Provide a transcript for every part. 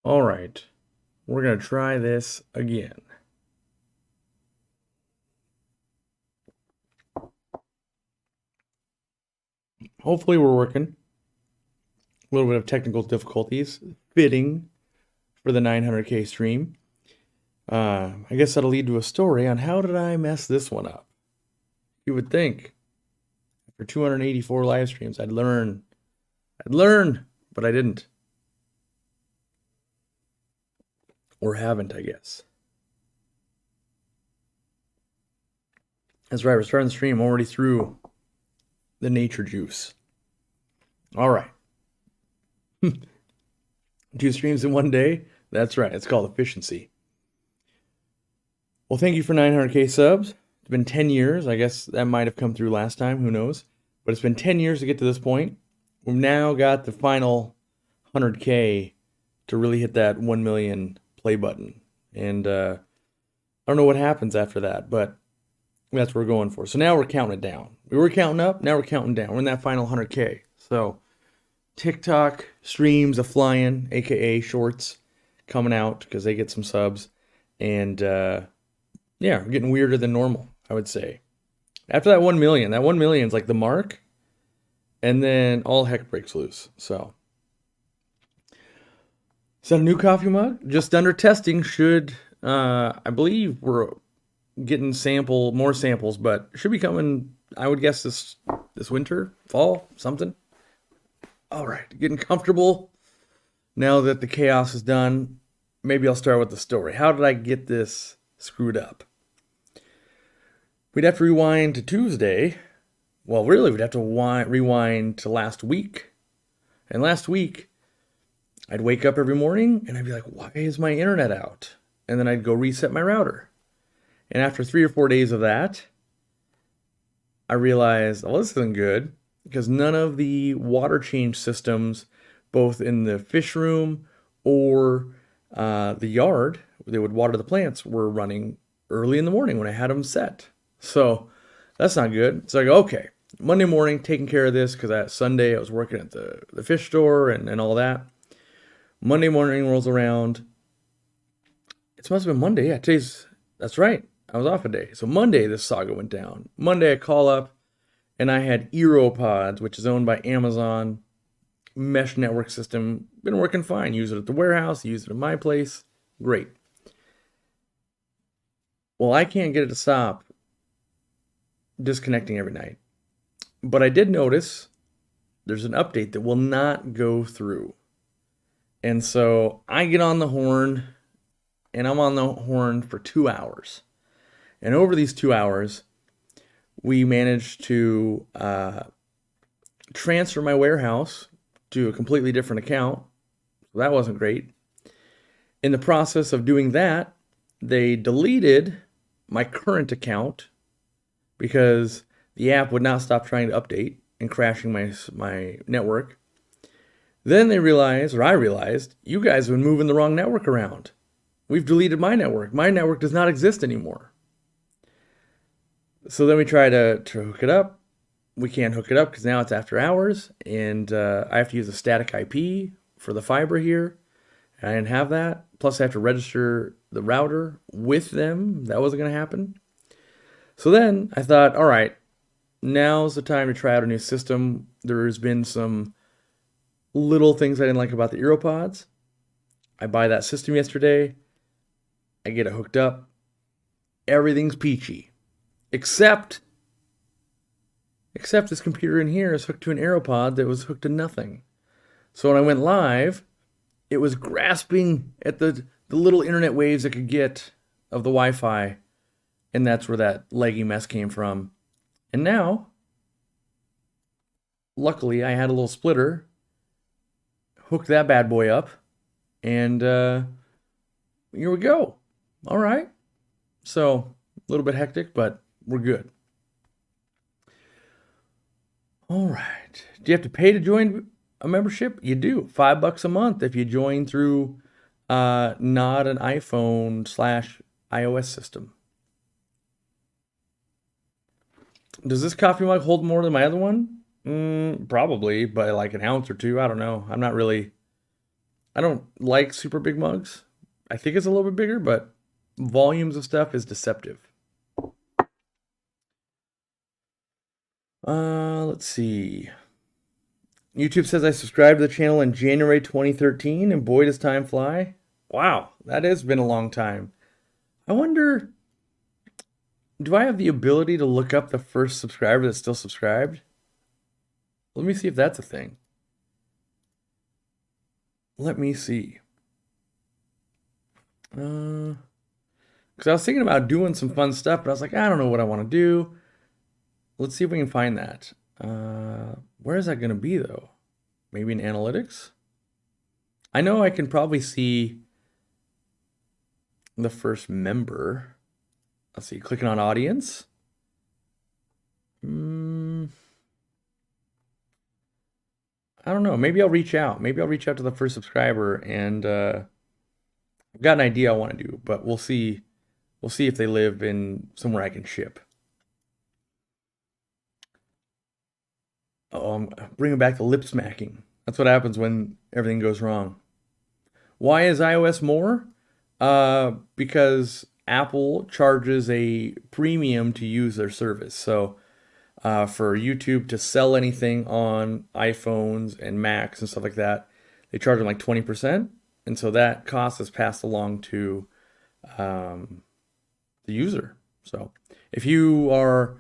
All right, we're going to try this again. Hopefully we're working. A little bit of technical difficulties fitting for the 900K stream. I guess that'll lead to a story on how did I mess this one up. You would think for 284 live streams I'd learn, but I didn't. Or haven't, I guess. That's right, we're starting the stream already through the nature juice. All right. 2 streams in one day? That's right, it's called efficiency. Well, thank you for 900K subs. It's been 10 years. I guess that might have come through last time. Who knows? But it's been 10 years to get to this point. We've now got the final 100K to really hit that 1 million play button. And I don't know what happens after that, but that's what we're going for. So now we're counting it down. We were counting up. Now we're counting down. We're in that final 100K. So TikTok streams a flying, aka shorts, coming out because they get some subs. And yeah, we're getting weirder than normal, I would say. After that 1 million, that 1 million is like the mark, and then all heck breaks loose. So, is that a new coffee mug? Just under testing. Should I believe we're getting more samples, but should be coming. I would guess this winter, fall, something. All right, getting comfortable now that the chaos is done. Maybe I'll start with the story. How did I get this screwed up? We'd have to rewind to Tuesday. Well, really, we'd have to rewind to last week. And last week, I'd wake up every morning and I'd be like, why is my internet out? And then I'd go reset my router. And after 3 or 4 days of that, I realized, well, this isn't good because none of the water change systems, both in the fish room or the yard, they would water the plants, were running early in the morning when I had them set. So that's not good. So I go, okay, Monday morning, taking care of this because that Sunday I was working at the fish store and all that. Monday morning rolls around. It must have been Monday. Yeah, that's right. I was off a day. So Monday, this saga went down. Monday, I call up and I had Aeropods, which is owned by Amazon, mesh network system. Been working fine. Use it at the warehouse, use it at my place. Great. Well, I can't get it to stop disconnecting every night. But I did notice there's an update that will not go through. And so I get on the horn, and I'm on the horn for 2 hours. And over these 2 hours, we managed to transfer my warehouse to a completely different account. So that wasn't great. In the process of doing that, they deleted my current account because the app would not stop trying to update and crashing my network. Then they realized, or I realized, you guys have been moving the wrong network around. We've deleted my network. My network does not exist anymore. So then we try to hook it up. We can't hook it up because now it's after hours, and I have to use a static IP for the fiber here. And I didn't have that. Plus, I have to register the router with them. That wasn't going to happen. So then I thought, all right, now's the time to try out a new system. There's been some little things I didn't like about the Aeropods. I buy that system yesterday. I get it hooked up. Everything's peachy. Except this computer in here is hooked to an Aeropod that was hooked to nothing. So when I went live, it was grasping at the little internet waves it could get of the Wi-Fi. And that's where that leggy mess came from. And now, luckily, I had a little splitter, hooked that bad boy up, and here we go. All right. So, a little bit hectic, but we're good. All right. Do you have to pay to join a membership? You do. $5 a month if you join through not an iPhone/iOS system. Does this coffee mug hold more than my other one? Probably by like an ounce or two. I don't know. I'm not really I don't like super big mugs. I think it's a little bit bigger, but volumes of stuff is deceptive. Let's see. YouTube says I subscribed to the channel in January 2013, and boy, does time fly. Wow, that has been a long time. I wonder, do I have the ability to look up the first subscriber that's still subscribed? Let me see if that's a thing. Let me see. Because I was thinking about doing some fun stuff, but I was like, I don't know what I want to do. Let's see if we can find that. Where is that going to be, though? Maybe in analytics? I know I can probably see the first member. Let's see, clicking on audience. I don't know. Maybe I'll reach out. Maybe I'll reach out to the first subscriber, and I've got an idea I want to do, but we'll see. We'll see if they live in somewhere I can ship. Oh, I'm bringing back the lip smacking. That's what happens when everything goes wrong. Why is iOS more? Because Apple charges a premium to use their service. So for YouTube to sell anything on iPhones and Macs and stuff like that, they charge them like 20%. And so that cost is passed along to the user. So if you are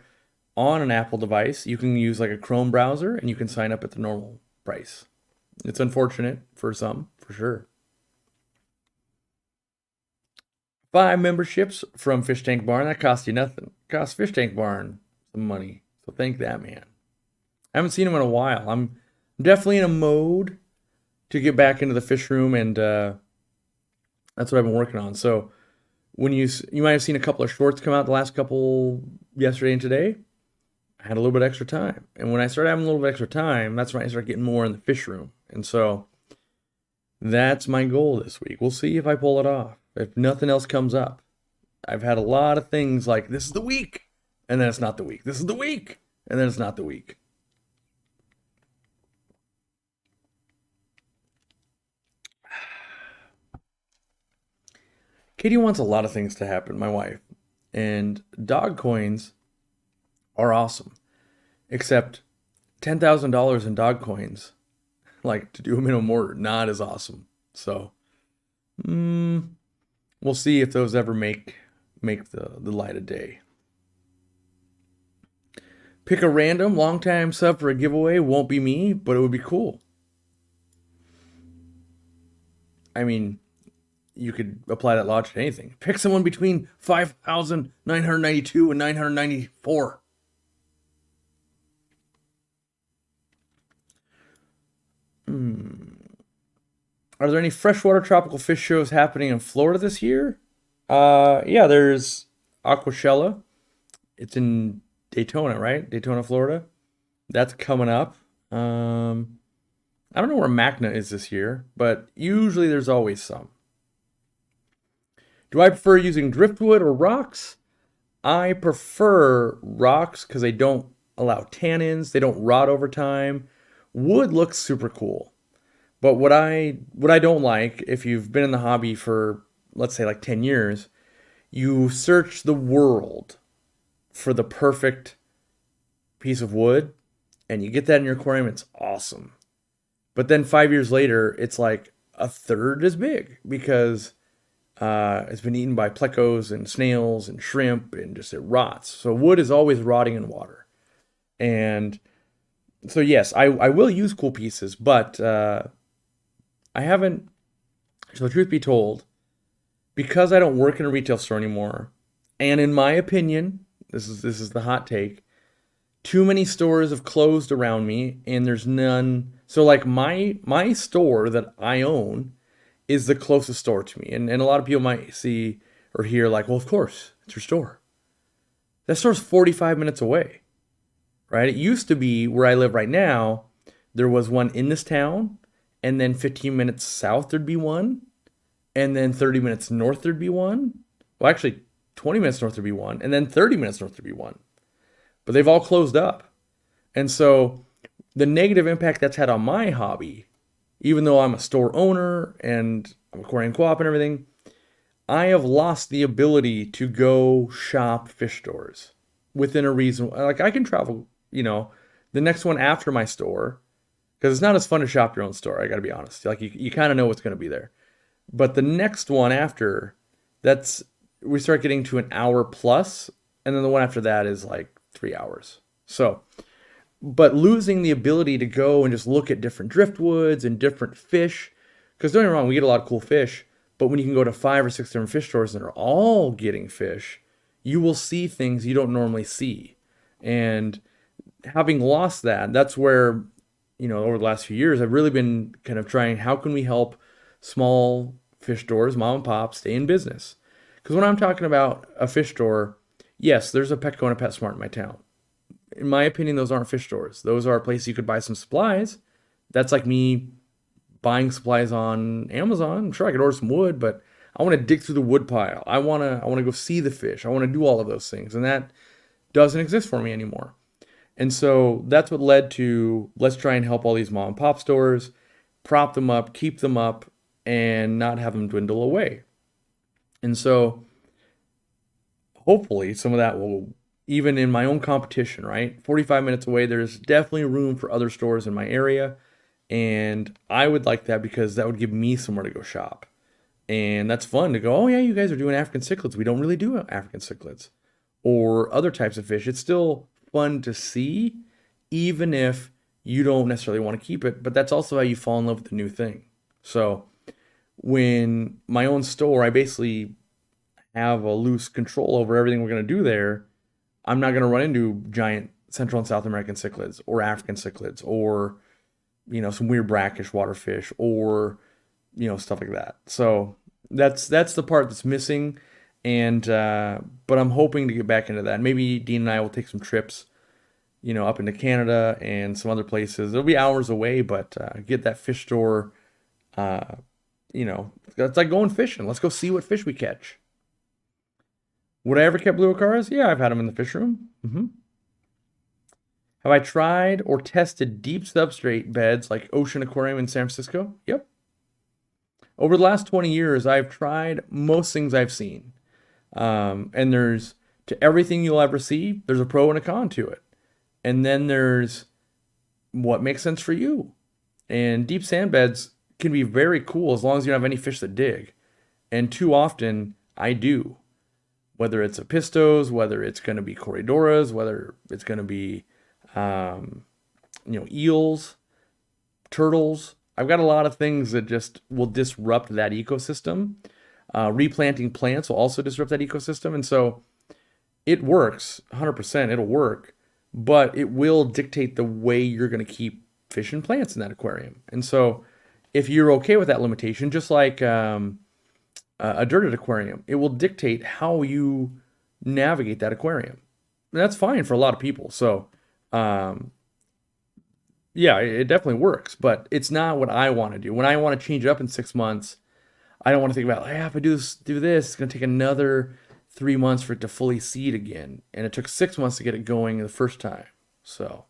on an Apple device, you can use like a Chrome browser and you can sign up at the normal price. It's unfortunate for some, for sure. 5 memberships from Fish Tank Barn. That costs you nothing. It costs Fish Tank Barn some money. So thank that man. I haven't seen him in a while. I'm definitely in a mode to get back into the fish room, and that's what I've been working on. So when you might have seen a couple of shorts come out the last couple yesterday and today. I had a little bit extra time. And when I started having a little bit extra time, that's when I started getting more in the fish room. And so that's my goal this week. We'll see if I pull it off. If nothing else comes up. I've had a lot of things like, this is the week, and then it's not the week. This is the week, and then it's not the week. Katie wants a lot of things to happen, my wife. And dog coins are awesome. Except $10,000 in dog coins, like to do a minimum order, not as awesome. So we'll see if those ever make the light of day. Pick a random long-time sub for a giveaway. Won't be me, but it would be cool. I mean, you could apply that logic to anything. Pick someone between 5,992 and 994. Are there any freshwater tropical fish shows happening in Florida this year? Yeah, there's Aquashella. It's in Daytona, right? Daytona, Florida. That's coming up. I don't know where Macna is this year, but usually there's always some. Do I prefer using driftwood or rocks? I prefer rocks because they don't allow tannins. They don't rot over time. Wood looks super cool. But what I don't like, if you've been in the hobby for, let's say, like 10 years, you search the world for the perfect piece of wood, and you get that in your aquarium, it's awesome. But then 5 years later, it's like a third as big because it's been eaten by plecos and snails and shrimp, and just it rots. So wood is always rotting in water. And so yes, I will use cool pieces, but I haven't, so the truth be told, because I don't work in a retail store anymore, and in my opinion, this is the hot take, too many stores have closed around me, and there's none. So like my store that I own is the closest store to me. And a lot of people might see or hear like, well, of course, it's your store. That store's 45 minutes away, right? It used to be where I live right now, there was one in this town, and then 15 minutes south there'd be one, and then 30 minutes north there'd be one. Well, actually, 20 minutes north there'd be one, and then 30 minutes north there'd be one. But they've all closed up. And so the negative impact that's had on my hobby, even though I'm a store owner and I'm Aquarium Co-op and everything, I have lost the ability to go shop fish stores within a reason. Like I can travel, the next one after my store, because it's not as fun to shop your own store. I got to be honest. Like you kind of know what's going to be there. But the next one after, that's we start getting to an hour plus, and then the one after that is like 3 hours. So, but losing the ability to go and just look at different driftwoods and different fish, because don't get me wrong, we get a lot of cool fish, but when you can go to 5 or 6 different fish stores that are all getting fish, you will see things you don't normally see. And having lost that, that's where, over the last few years, I've really been kind of trying, how can we help small fish stores, mom and pop, stay in business? Because when I'm talking about a fish store, yes, there's a Petco and a PetSmart in my town. In my opinion, those aren't fish stores. Those are a place you could buy some supplies. That's like me buying supplies on Amazon. I'm sure I could order some wood, but I want to dig through the wood pile. I want to go see the fish. I want to do all of those things, and that doesn't exist for me anymore. And so that's what led to, let's try and help all these mom and pop stores, prop them up, keep them up, and not have them dwindle away. And so hopefully some of that will, even in my own competition, right? 45 minutes away, there's definitely room for other stores in my area. And I would like that because that would give me somewhere to go shop. And that's fun to go, oh yeah, you guys are doing African cichlids. We don't really do African cichlids or other types of fish. It's still fun to see, even if you don't necessarily want to keep it. But that's also how you fall in love with the new thing. So when my own store, I basically have a loose control over everything we're going to do there. I'm not going to run into giant Central and South American cichlids or African cichlids or, some weird brackish waterfish or, stuff like that. So that's the part that's missing. And, but I'm hoping to get back into that. Maybe Dean and I will take some trips, up into Canada and some other places. It'll be hours away, but, get that fish store, it's like going fishing. Let's go see what fish we catch. Would I ever kept blue acaras? Yeah, I've had them in the fish room. Have I tried or tested deep substrate beds like Ocean Aquarium in San Francisco? Yep. Over the last 20 years, I've tried most things I've seen. And there's, to everything you'll ever see, there's a pro and a con to it. And then there's what makes sense for you. And deep sand beds can be very cool as long as you don't have any fish that dig. And too often, I do. Whether it's a pistos, whether it's going to be corridoras, whether it's going to be, eels, turtles. I've got a lot of things that just will disrupt that ecosystem. Replanting plants will also disrupt that ecosystem. And so it works, 100%, it'll work, but it will dictate the way you're going to keep fish and plants in that aquarium. And so if you're okay with that limitation, just like a dirted aquarium, it will dictate how you navigate that aquarium. And that's fine for a lot of people. So, yeah, it definitely works, but it's not what I want to do. When I want to change it up in 6 months, I don't want to think about, if I do this, it's going to take another 3 months for it to fully seed again. And it took 6 months to get it going the first time. So,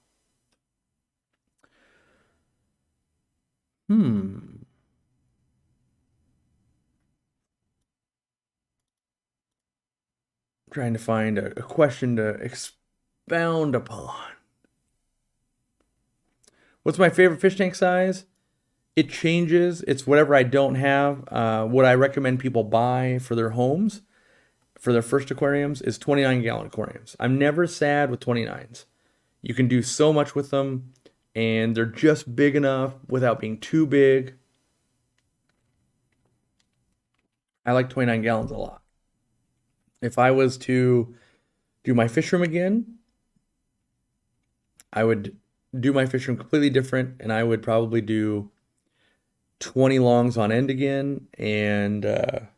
trying to find a question to expound upon. What's my favorite fish tank size? It changes. It's whatever I don't have. What I recommend people buy for their homes, for their first aquariums, is 29-gallon aquariums. I'm never sad with 29s. You can do so much with them, and they're just big enough without being too big. I like 29 gallons a lot. If I was to do my fish room again, I would do my fish room completely different, and I would probably do 20 longs on end again. And I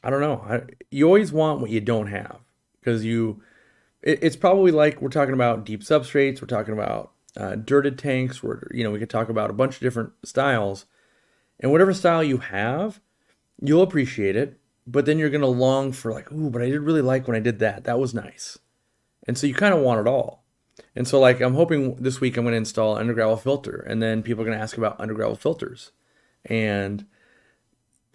don't know. You always want what you don't have, because it's probably like we're talking about deep substrates, we're talking about dirted tanks, we could talk about a bunch of different styles, and whatever style you have, you'll appreciate it, but then you're gonna long for like, ooh, but I did really like when I did that. That was nice. And so you kind of want it all. And so like I'm hoping this week I'm going to install an undergravel filter, and then people are going to ask about undergravel filters. And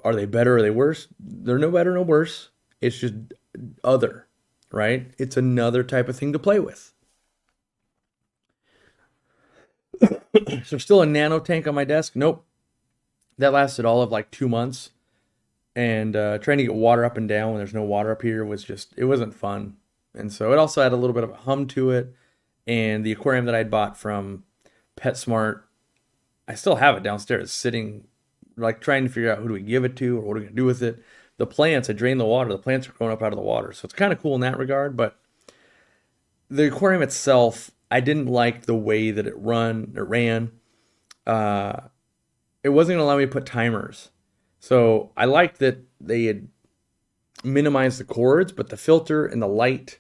are they better? Or are they worse? They're no better, no worse. It's just other, right? It's another type of thing to play with. So still a nano tank on my desk? Nope. That lasted all of like 2 months. And trying to get water up and down when there's no water up here was just, it wasn't fun. And so it also had a little bit of a hum to it. And the aquarium that I'd bought from PetSmart, I still have it downstairs sitting, like trying to figure out who do we give it to or what are we going to do with it. The plants, I drain the water. The plants are growing up out of the water. So it's kind of cool in that regard. But the aquarium itself, I didn't like the way that it ran. Uh, it wasn't going to allow me to put timers. So I liked that they had minimized the cords, but the filter and the light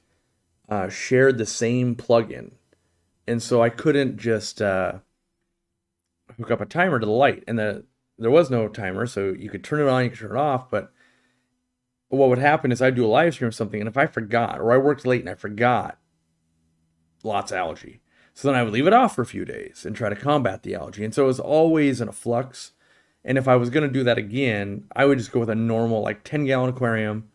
shared the same plug-in. And so I couldn't just hook up a timer to the light. And there was no timer, so you could turn it on, you could turn it off. But what would happen is I'd do a live stream or something, and if I forgot, or I worked late and I forgot, lots of algae. So then I would leave it off for a few days and try to combat the algae. And so it was always in a flux. And if I was going to do that again, I would just go with a normal, like 10-gallon aquarium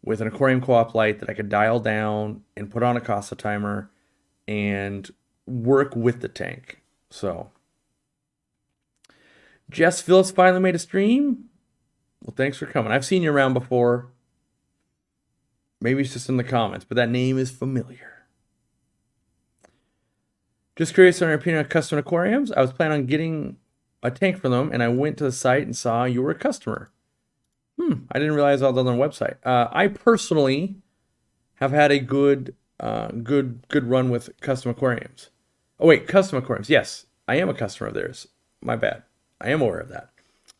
with an Aquarium Co-op light that I could dial down and put on a Casa timer and work with the tank. So, Jess Phillips finally made a stream. Well, thanks for coming. I've seen you around before. Maybe it's just in the comments, but that name is familiar. Just curious on your opinion on custom aquariums. I was planning on getting a tank from them, and I went to the site and saw you were a customer. I didn't realize I was on their website. I personally have had a good run with custom aquariums. Oh wait, custom aquariums. Yes, I am a customer of theirs. My bad. I am aware of that.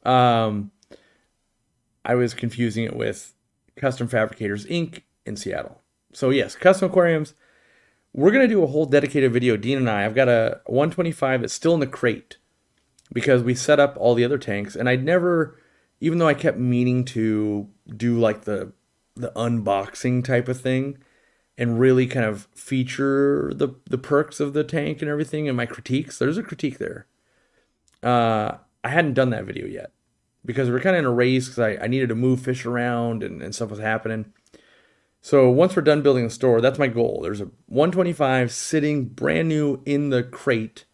I was confusing it with Custom Fabricators Inc. in Seattle. So yes, custom aquariums. We're gonna do a whole dedicated video. Dean and I've got a 125 that's still in the crate because we set up all the other tanks, and I'd never, even though I kept meaning to do like the unboxing type of thing and really kind of feature the perks of the tank and everything and my critiques. There's a critique there. I hadn't done that video yet because we're kind of in a race because I needed to move fish around and stuff was happening. So once we're done building the store, that's my goal. There's a 125 sitting brand new in the crate,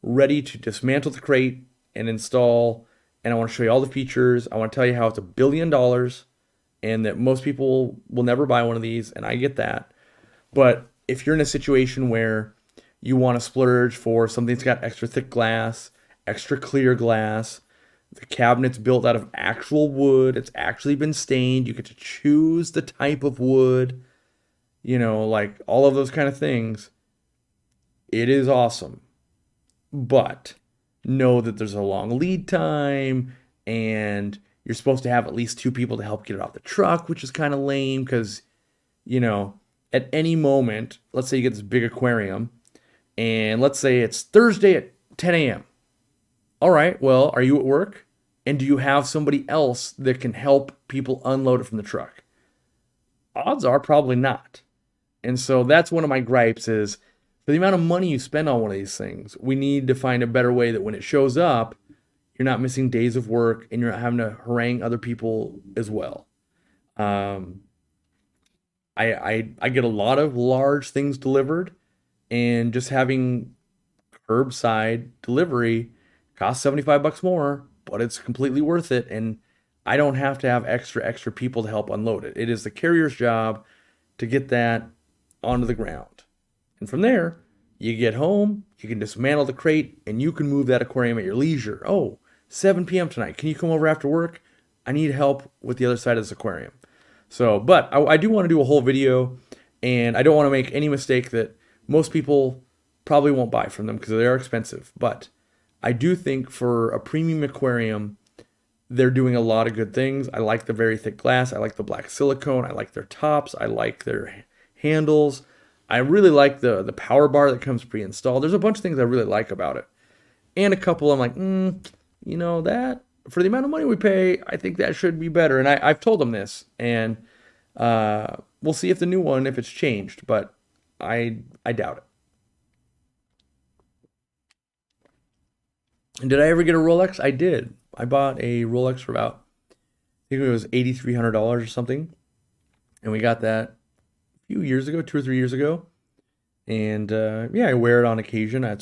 ready to dismantle the crate and install. And I want to show you all the features. I want to tell you how it's $1 billion and that most people will never buy one of these. And I get that. But if you're in a situation where you want to splurge for something that's got extra thick glass, extra clear glass, the cabinet's built out of actual wood, it's actually been stained, you get to choose the type of wood, like all of those kind of things, it is awesome. But know that there's a long lead time and you're supposed to have at least 2 people to help get it off the truck, which is kind of lame because, at any moment, let's say you get this big aquarium and let's say it's Thursday at 10 a.m. All right, well, are you at work? And do you have somebody else that can help people unload it from the truck? Odds are probably not. And so that's one of my gripes is for the amount of money you spend on one of these things, we need to find a better way that when it shows up, you're not missing days of work and you're not having to harangue other people as well. I get a lot of large things delivered, and just having curbside delivery costs $75 more, but it's completely worth it. And I don't have to have extra people to help unload it. It is the carrier's job to get that onto the ground. And from there, you get home, you can dismantle the crate, and you can move that aquarium at your leisure. Oh, 7 p.m. tonight. Can you come over after work? I need help with the other side of this aquarium. So, but I do want to do a whole video, and I don't want to make any mistake that most people probably won't buy from them because they are expensive. But I do think for a premium aquarium, they're doing a lot of good things. I like the very thick glass. I like the black silicone. I like their tops. I like their handles. I really like the power bar that comes pre-installed. There's a bunch of things I really like about it. And a couple I'm like, that for the amount of money we pay, I think that should be better. And I've told them this. And we'll see if the new one, if it's changed. But I doubt it. Did I ever get a Rolex? I did. I bought a Rolex for about, I think it was $8,300 or something. And we got that a few years ago, 2 or 3 years ago. And yeah, I wear it on occasion. I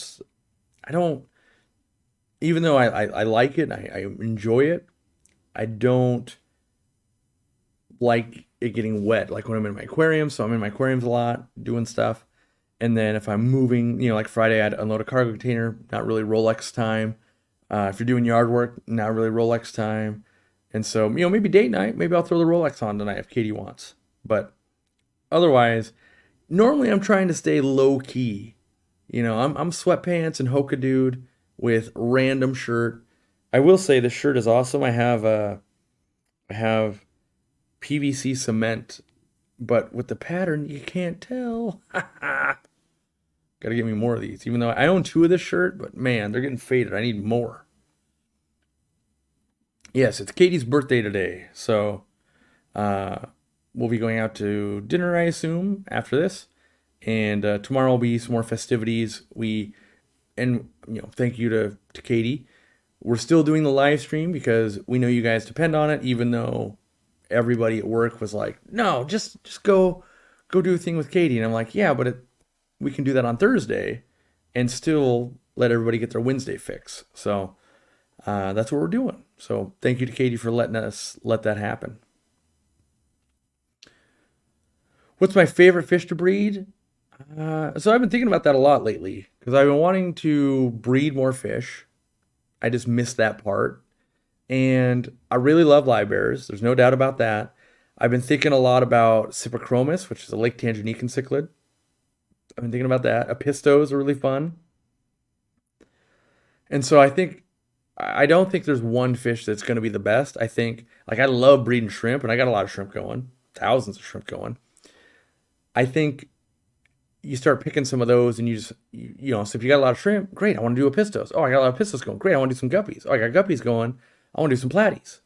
don't, even though I like it, I enjoy it, I don't like it getting wet. Like when I'm in my aquarium, so I'm in my aquariums a lot, doing stuff. And then if I'm moving, like Friday, I'd unload a cargo container, not really Rolex time. If you're doing yard work, not really Rolex time. And so, maybe date night, maybe I'll throw the Rolex on tonight if Katie wants. But otherwise, normally I'm trying to stay low key. I'm sweatpants and Hoka dude with random shirt. I will say this shirt is awesome. I have PVC cement, but with the pattern you can't tell. Got to get me more of these. Even though I own two of this shirt, but man, they're getting faded. I need more. Yes, it's Katie's birthday today, so uh, we'll be going out to dinner, I assume, after this. And tomorrow will be some more festivities. And thank you to Katie. We're still doing the live stream because we know you guys depend on it, even though everybody at work was like, no, just go do a thing with Katie. And I'm like, yeah, but we can do that on Thursday and still let everybody get their Wednesday fix. So that's what we're doing. So thank you to Katie for letting us let that happen. What's my favorite fish to breed? So I've been thinking about that a lot lately because I've been wanting to breed more fish. I just missed that part. And I really love live bears. There's no doubt about that. I've been thinking a lot about Cyprichromis, which is a Lake Tanganyika cichlid. I've been thinking about that. Apistos are really fun. And so I don't think there's one fish that's going to be the best. I think, like, I love breeding shrimp, and I got a lot of shrimp going, thousands of shrimp going. I think you start picking some of those, and so if you got a lot of shrimp, great, I want to do apistos. Oh, I got a lot of apistos going. Great, I want to do some guppies. Oh, I got guppies going. I want to do some platies,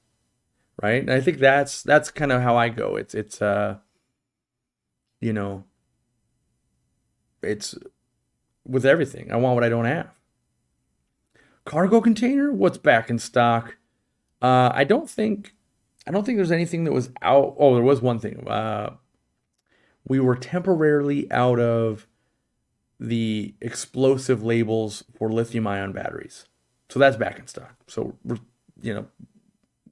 right? And I think that's kind of how I go. You know, it's with everything. I want what I don't have. Cargo container? What's back in stock? I don't think there's anything that was out. Oh, there was one thing. We were temporarily out of the explosive labels for lithium ion batteries. So that's back in stock. So we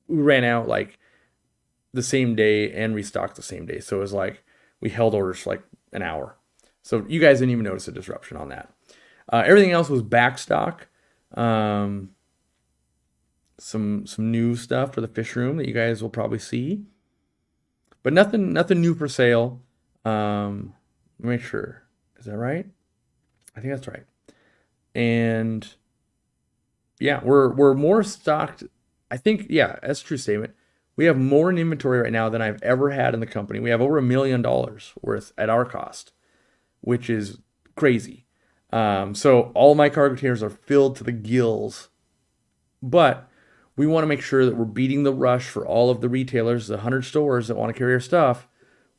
ran out like the same day and restocked the same day. So it was like we held orders for like an hour. So you guys didn't even notice a disruption on that. Everything else was back stock. Some new stuff for the fish room that you guys will probably see, but nothing new for sale. Make sure, is that right? I think that's right. And yeah, we're more stocked. I think, yeah, that's a true statement. We have more in inventory right now than I've ever had in the company. We have over $1 million worth at our cost, which is crazy. So all my cargo containers are filled to the gills, but we want to make sure that we're beating the rush for all of the retailers, the 100 stores that want to carry our stuff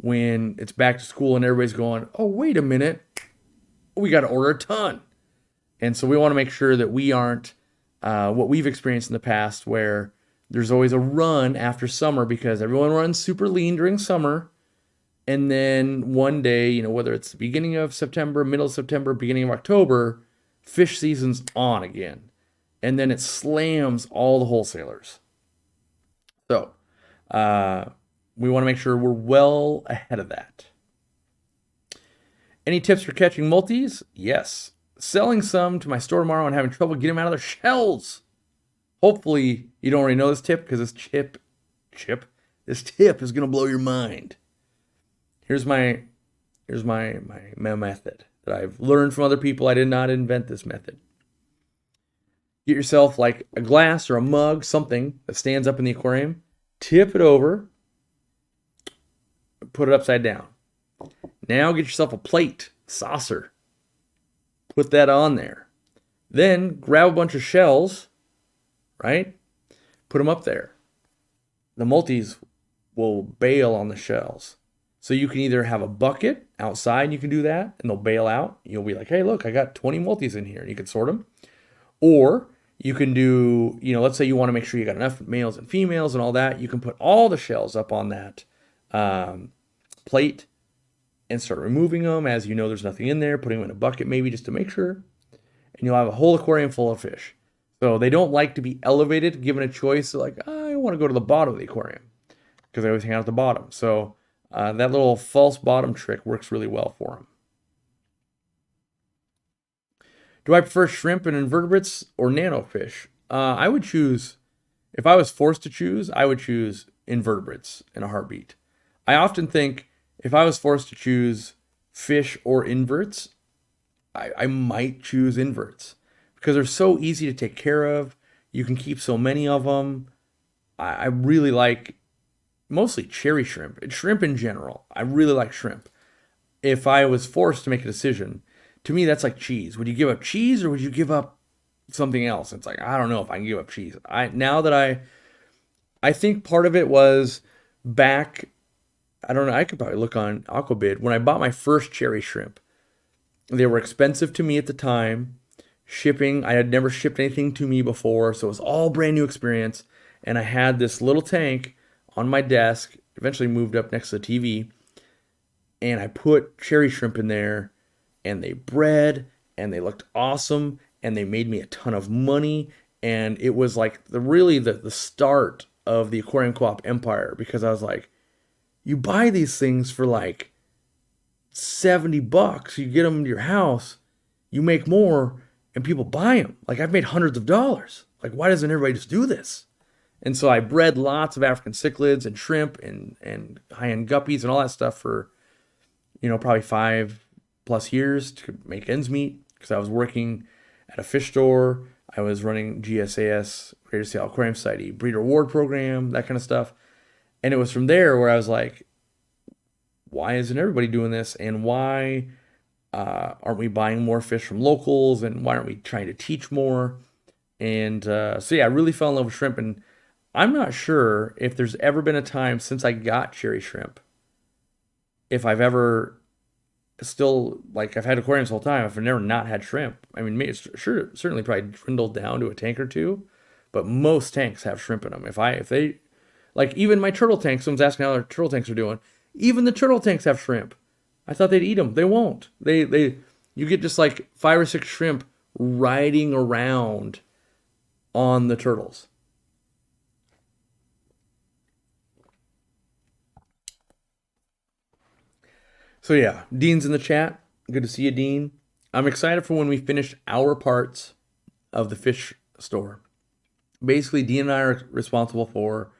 when it's back to school and everybody's going, oh, wait a minute, we got to order a ton. And so we want to make sure that we aren't what we've experienced in the past where there's always a run after summer because everyone runs super lean during summer. And then one day, whether it's the beginning of September, middle of September, beginning of October, fish season's on again. And then it slams all the wholesalers. So we want to make sure we're well ahead of that. Any tips for catching multis? Yes. Selling some to my store tomorrow and having trouble getting them out of their shells. Hopefully you don't already know this tip because this tip is going to blow your mind. Here's my method that I've learned from other people. I did not invent this method. Get yourself like a glass or a mug, something that stands up in the aquarium. Tip it over. Put it upside down. Now get yourself a plate, saucer. Put that on there. Then grab a bunch of shells, right? Put them up there. The multis will bail on the shells. So you can either have a bucket outside and you can do that and they'll bail out. You'll be like, hey, look, I got 20 multis in here and you can sort them. Or You can do, let's say you want to make sure you got enough males and females and all that. You can put all the shells up on that plate and start removing them as you know there's nothing in there, putting them in a bucket maybe just to make sure. And you'll have a whole aquarium full of fish. So they don't like to be elevated, given a choice. They're like, I want to go to the bottom of the aquarium because they always hang out at the bottom. So that little false bottom trick works really well for them. Do I prefer shrimp and invertebrates or nanofish? I would choose, if I was forced to choose, I would choose invertebrates in a heartbeat. I often think if I was forced to choose fish or inverts, I might choose inverts because they're so easy to take care of. You can keep so many of them. I really like mostly cherry shrimp. Shrimp in general. I really like shrimp. If I was forced to make a decision, to me that's like cheese. Would you give up cheese or would you give up something else? It's like I don't know if I can give up cheese. I think part of it was back. I don't know. I could probably look on Aquabid when I bought my first cherry shrimp. They were expensive to me at the time. Shipping, I had never shipped anything to me before, so it was all brand new experience. And I had this little tank on my desk, eventually moved up next to the TV, and I put cherry shrimp in there, and they bred, and they looked awesome, and they made me a ton of money, and it was like the start of the Aquarium Co-op empire, because I was like, you buy these things for like $70, you get them into your house, you make more, and people buy them. Like I've made hundreds of dollars. Like why doesn't everybody just do this? And so I bred lots of African cichlids and shrimp and high-end guppies and all that stuff for, probably 5+ years to make ends meet because I was working at a fish store. I was running GSAS, Greater Seattle Aquarium Society breeder award program, that kind of stuff. And it was from there where I was like, why isn't everybody doing this? And why aren't we buying more fish from locals? And why aren't we trying to teach more? And so yeah, I really fell in love with shrimp. And I'm not sure if there's ever been a time since I got cherry shrimp, if I've ever still, like I've had aquariums the whole time, I've never not had shrimp. I mean, it's certainly probably dwindled down to a tank or two, but most tanks have shrimp in them. If they, like even my turtle tank, someone's asking how their turtle tanks are doing. Even the turtle tanks have shrimp. I thought they'd eat them. They won't. You get just like 5 or 6 shrimp riding around on the turtles. So yeah, Dean's in the chat. Good to see you, Dean. I'm excited for when we finish our parts of the fish store. Basically, Dean and I are responsible for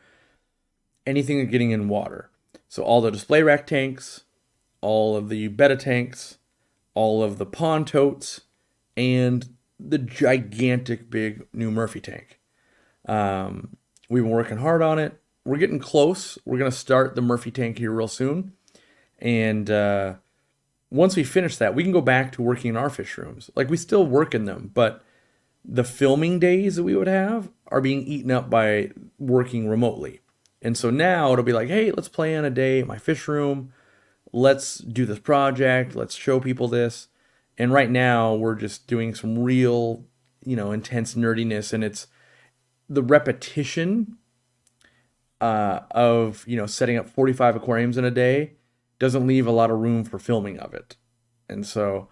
anything getting in water. So all the display rack tanks, all of the betta tanks, all of the pond totes, and the gigantic big new Murphy tank. We've been working hard on it. We're getting close. We're going to start the Murphy tank here real soon. And once we finish that, we can go back to working in our fish rooms. Like we still work in them, but the filming days that we would have are being eaten up by working remotely. And so now it'll be like, hey, let's plan a day at my fish room. Let's do this project. Let's show people this. And right now we're just doing some real, intense nerdiness. And it's the repetition of, setting up 45 aquariums in a day doesn't leave a lot of room for filming of it. And so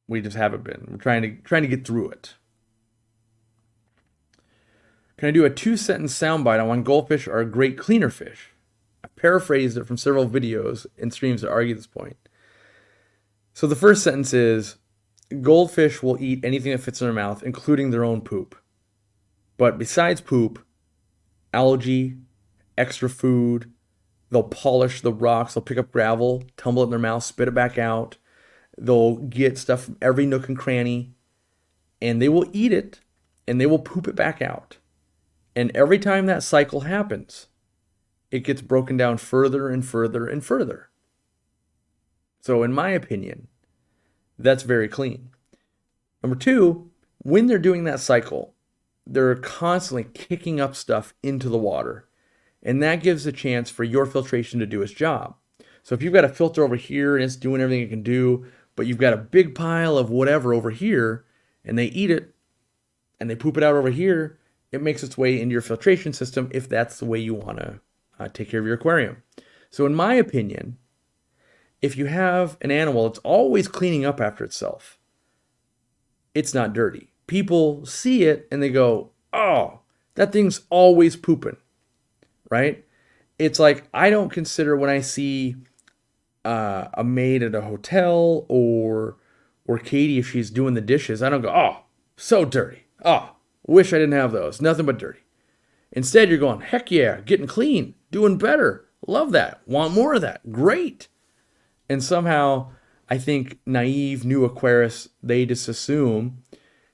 we just haven't been. We're trying to get through it. Can I do a 2-sentence soundbite on why goldfish are a great cleaner fish? I paraphrased it from several videos and streams that argue this point. So the first sentence is, goldfish will eat anything that fits in their mouth, including their own poop. But besides poop, algae, extra food, they'll polish the rocks, they'll pick up gravel, tumble it in their mouth, spit it back out. They'll get stuff from every nook and cranny, and they will eat it, and they will poop it back out. And every time that cycle happens, it gets broken down further and further and further. So in my opinion, that's very clean. Number 2, when they're doing that cycle, they're constantly kicking up stuff into the water. And that gives a chance for your filtration to do its job. So if you've got a filter over here and it's doing everything it can do, but you've got a big pile of whatever over here, and they eat it, and they poop it out over here, it makes its way into your filtration system if that's the way you want to take care of your aquarium. So, in my opinion, if you have an animal that's always cleaning up after itself, it's not dirty. People see it and they go, oh, that thing's always pooping, right? It's like I don't consider when I see a maid at a hotel or Katie if she's doing the dishes, I don't go, oh, so dirty. Oh, wish I didn't have those. Nothing but dirty. Instead, you're going, heck yeah, getting clean, doing better. Love that. Want more of that. Great. And somehow, I think naive new aquarists, they just assume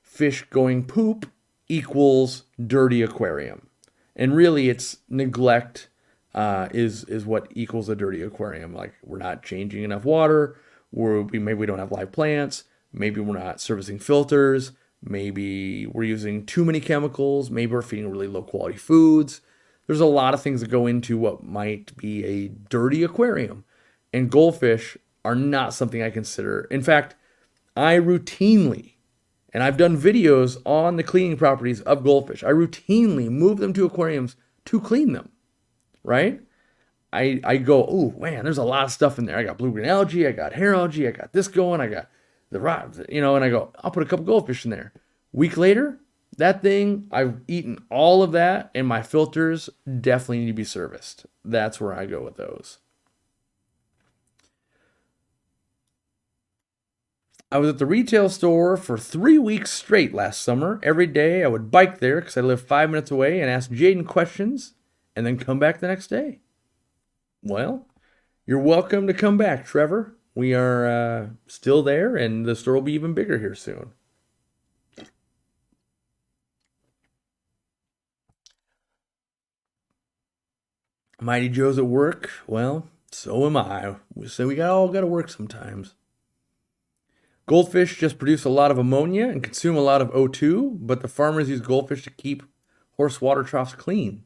fish going poop equals dirty aquarium. And really, it's neglect is what equals a dirty aquarium. Like we're not changing enough water, or maybe we don't have live plants, maybe we're not servicing filters, maybe we're using too many chemicals, maybe we're feeding really low quality foods. There's a lot of things that go into what might be a dirty aquarium. And goldfish are not something I consider. In fact, I routinely, and I've done videos on the cleaning properties of goldfish, I routinely move them to aquariums to clean them, right? I go, oh man, there's a lot of stuff in there. I got blue-green algae, I got hair algae, I got this going, I got the rods, and I go, I'll put a couple goldfish in there. Week later, that thing, I've eaten all of that, and my filters definitely need to be serviced. That's where I go with those. I was at the retail store for 3 weeks straight last summer. Every day I would bike there because I live 5 minutes away and ask Jaden questions and then come back the next day. Well, you're welcome to come back, Trevor. We are still there and the store will be even bigger here soon. Mighty Joe's at work. Well, so am I. So we all got to work sometimes. Goldfish just produce a lot of ammonia and consume a lot of O2, but the farmers use goldfish to keep horse water troughs clean.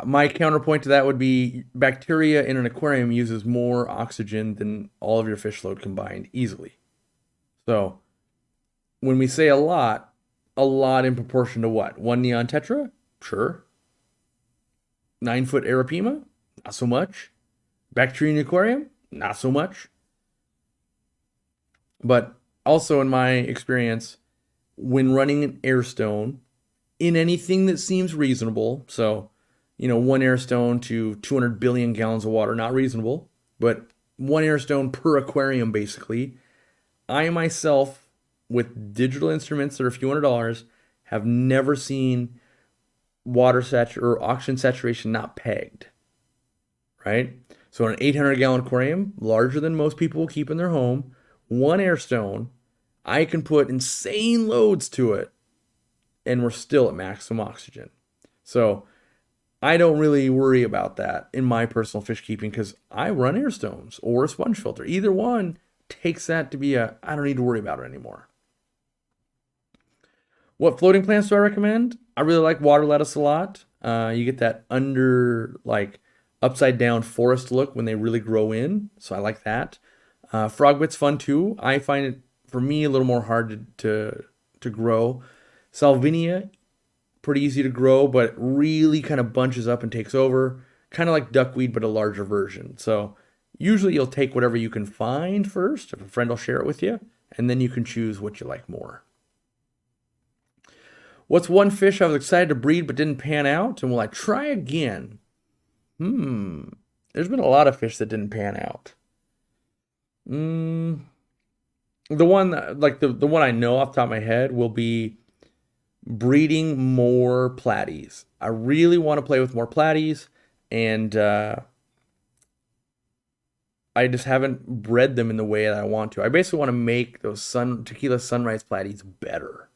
My counterpoint to that would be bacteria in an aquarium uses more oxygen than all of your fish load combined easily. So when we say a lot in proportion to what? 1 neon tetra? Sure. 9-foot Arapima? Not so much. Bacteria in the aquarium? Not so much. But also in my experience, when running an air stone in anything that seems reasonable, so, 1 air stone to 200 billion gallons of water, not reasonable, but 1 air stone per aquarium basically, I myself, with digital instruments that are a few $100s, have never seen water or oxygen saturation not pegged, right? So an 800-gallon aquarium, larger than most people will keep in their home, 1 air stone, I can put insane loads to it, and we're still at maximum oxygen. So I don't really worry about that in my personal fish keeping because I run air stones or a sponge filter. Either one takes that to be I don't need to worry about it anymore. What floating plants do I recommend? I really like water lettuce a lot. You get that upside down forest look when they really grow in. So I like that. Frogbit's fun too. I find it, for me, a little more hard to grow. Salvinia, pretty easy to grow, but it really kind of bunches up and takes over. Kind of like duckweed, but a larger version. So usually you'll take whatever you can find first, if a friend will share it with you, and then you can choose what you like more. What's one fish I was excited to breed but didn't pan out? And will I try again? There's been a lot of fish that didn't pan out. The one the one I know off the top of my head will be breeding more platies. I really want to play with more platies, and I just haven't bred them in the way that I want to. I basically want to make those tequila sunrise platies better.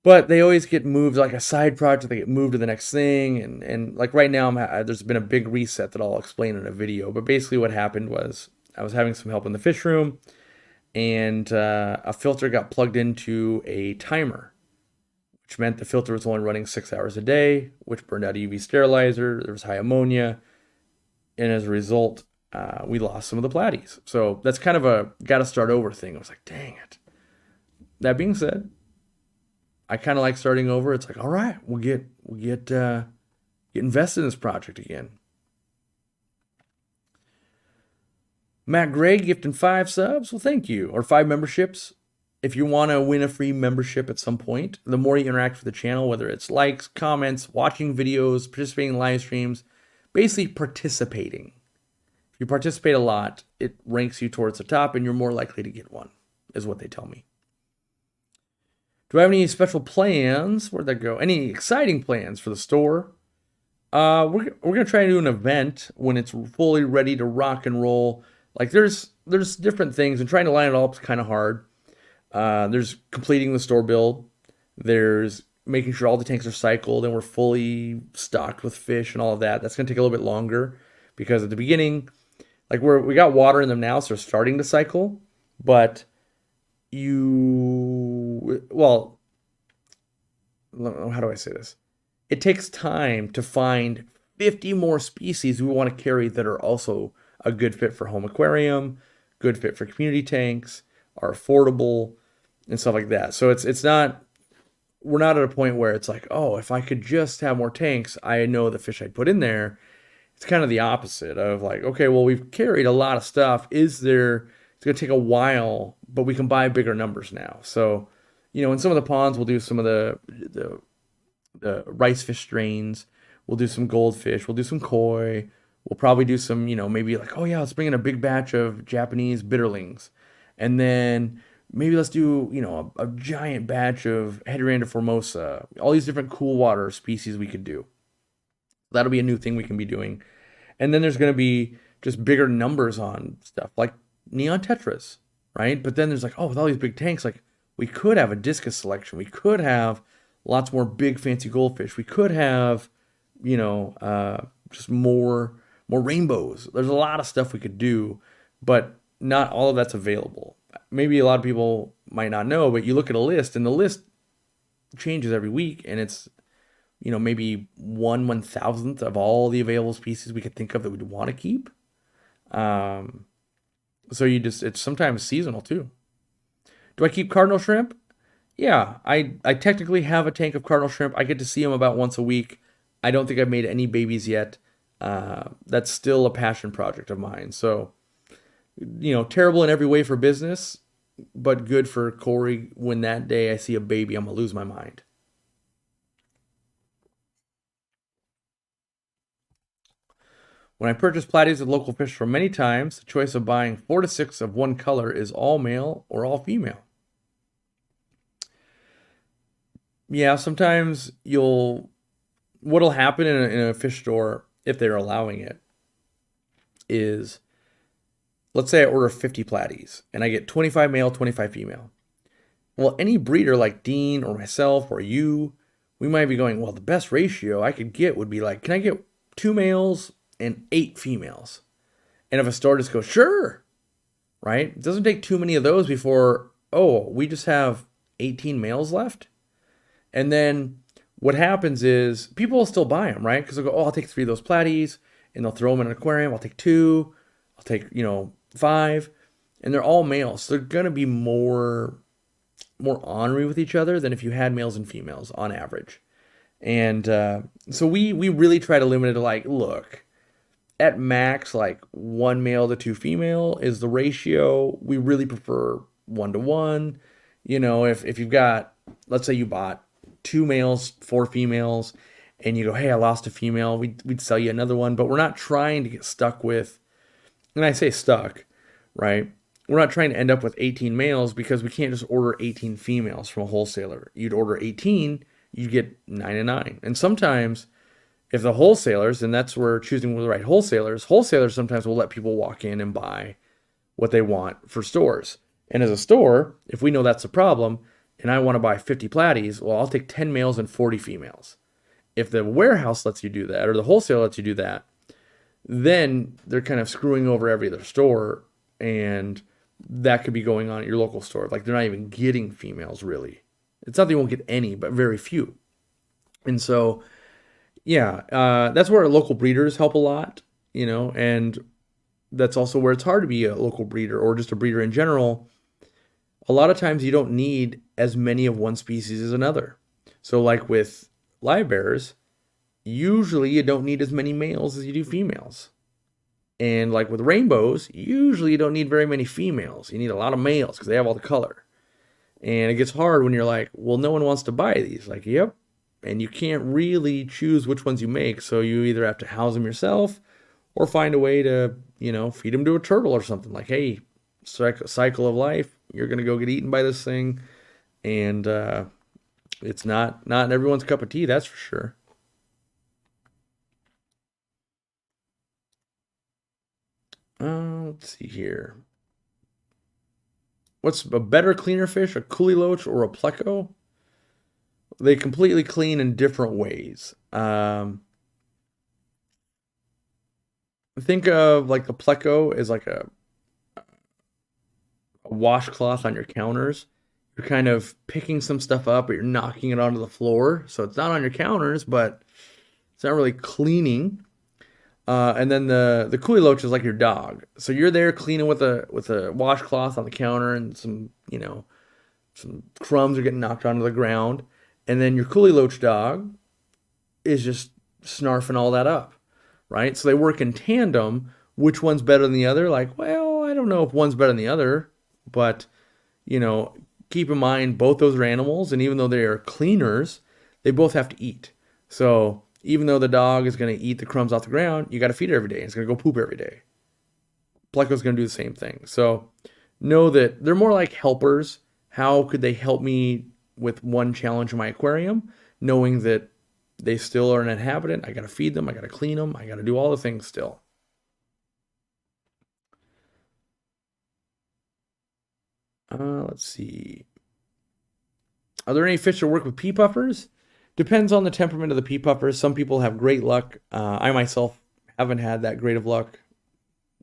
But they always get moved, like a side project, they get moved to the next thing. And like right now, there's been a big reset that I'll explain in a video. But basically what happened was I was having some help in the fish room, and a filter got plugged into a timer, which meant the filter was only running 6 hours a day, which burned out a UV sterilizer. There was high ammonia. And as a result, we lost some of the platies. So that's kind of a got to start over thing. I was like, dang it. That being said, I kind of like starting over. It's like, all right, get invested in this project again. Matt Gray gifting 5 subs. Well, thank you. Or 5 memberships. If you want to win a free membership at some point, the more you interact with the channel, whether it's likes, comments, watching videos, participating in live streams, basically participating. If you participate a lot, it ranks you towards the top and you're more likely to get one, is what they tell me. Do I have any special plans? Where'd that go? Any exciting plans for the store? We're gonna try to do an event when it's fully ready to rock and roll. Like there's different things, and trying to line it all up is kind of hard. There's completing the store build. There's making sure all the tanks are cycled and we're fully stocked with fish and all of that. That's gonna take a little bit longer because at the beginning, like we got water in them now, so they're starting to cycle. But well, how do I say this? It takes time to find 50 more species we want to carry that are also a good fit for home aquarium, good fit for community tanks, are affordable, and stuff like that. So it's not, we're not at a point where it's like, oh, if I could just have more tanks, I know the fish I'd put in there. It's kind of the opposite of like, okay, well, we've carried a lot of stuff. It's going to take a while, but we can buy bigger numbers now. So, in some of the ponds, we'll do some of the rice fish strains. We'll do some goldfish. We'll do some koi. We'll probably do some, maybe like, oh yeah, let's bring in a big batch of Japanese bitterlings. And then maybe let's do, a giant batch of Hedyranda formosa. All these different cool water species we could do. That'll be a new thing we can be doing. And then there's going to be just bigger numbers on stuff like neon tetras, right? But then there's like, oh, with all these big tanks, like we could have a discus selection. We could have lots more big fancy goldfish. We could have, just more rainbows. There's a lot of stuff we could do, but not all of that's available. Maybe a lot of people might not know, but you look at a list and the list changes every week, and it's, maybe 1/1000th of all the available species we could think of that we'd want to keep. So it's sometimes seasonal too. Do I keep cardinal shrimp? Yeah, I technically have a tank of cardinal shrimp. I get to see them about once a week. I don't think I've made any babies yet. That's still a passion project of mine. So, terrible in every way for business, but good for Corey. When that day I see a baby, I'm going to lose my mind. When I purchase platies with local fish from many times, the choice of buying 4 to 6 of one color is all male or all female. Yeah, sometimes what'll happen in a fish store, if they're allowing it, is, let's say I order 50 platies and I get 25 male, 25 female. Well, any breeder like Dean or myself or you, we might be going, well, the best ratio I could get would be like, can I get 2 males and 8 females? And if a store just goes, sure, right? It doesn't take too many of those before, oh, we just have 18 males left. And then what happens is people will still buy them, right? Because they'll go, oh, I'll take 3 of those platies, and they'll throw them in an aquarium. I'll take 2. I'll take, 5. And they're all males. So they're going to be more ornery with each other than if you had males and females on average. And so we really try to limit it to like, look, at max, like 1 male to 2 female is the ratio. We really prefer 1 to 1. If you've got, let's say you bought 2 males, 4 females, and you go, hey, I lost a female, we'd sell you another one. But we're not trying to get stuck with, and I say stuck, right? We're not trying to end up with 18 males because we can't just order 18 females from a wholesaler. You'd order 18, you'd get 9 and 9. And sometimes, if the wholesalers, and that's where choosing the right wholesalers sometimes will let people walk in and buy what they want for stores. And as a store, if we know that's a problem, and I want to buy 50 platies, well, I'll take 10 males and 40 females. If the warehouse lets you do that, or the wholesaler lets you do that, then they're kind of screwing over every other store, and that could be going on at your local store. Like, they're not even getting females, really. It's not that you won't get any, but very few. And so, yeah, that's where local breeders help a lot, and that's also where it's hard to be a local breeder or just a breeder in general. A lot of times you don't need as many of one species as another. So, like with live bears, usually you don't need as many males as you do females. And like with rainbows, usually you don't need very many females. You need a lot of males because they have all the color. And it gets hard when you're like, well, no one wants to buy these. Like, yep. And you can't really choose which ones you make. So you either have to house them yourself or find a way to, feed them to a turtle or something. Like, hey, cycle of life, you're going to go get eaten by this thing. And it's not everyone's cup of tea, that's for sure. Let's see here. What's a better cleaner fish, a coolie loach or a pleco? They completely clean in different ways. Think of like the pleco is like a washcloth on your counters. You're kind of picking some stuff up, but you're knocking it onto the floor. So it's not on your counters, but it's not really cleaning. And then the coolie loach is like your dog. So you're there cleaning with a washcloth on the counter, and some crumbs are getting knocked onto the ground. And then your coolie loach dog is just snarfing all that up, right? So they work in tandem. Which one's better than the other? Like, well, I don't know if one's better than the other, but you know, keep in mind both those are animals, and even though they are cleaners, they both have to eat. So even though the dog is going to eat the crumbs off the ground, you got to feed it every day. It's going to go poop every day. Pleco's going to do the same thing. So know that they're more like helpers. How could they help me with one challenge in my aquarium? Knowing that they still are an inhabitant. I got to feed them. I got to clean them. I got to do all the things still. Let's see. Are there any fish that work with pea puffers? Depends on the temperament of the pea puffers. Some people have great luck. I myself haven't had that great of luck.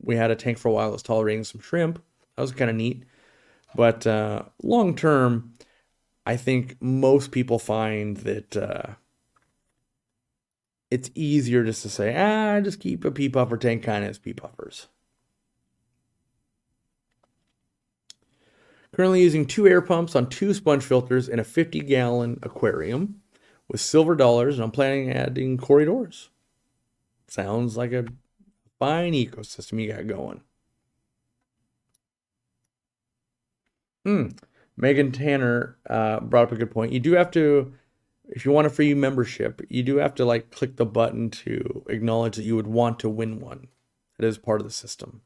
We had a tank for a while that was tolerating some shrimp. That was kind of neat. But long term, I think most people find that it's easier just to say, just keep a pea puffer tank kind of as pea puffers. Currently using 2 air pumps on 2 sponge filters in a 50-gallon aquarium with silver dollars, and I'm planning on adding corridors. Sounds like a fine ecosystem you got going. Megan Tanner brought up a good point. You do have to, if you want a free membership, you do have to like click the button to acknowledge that you would want to win one. It is part of the system.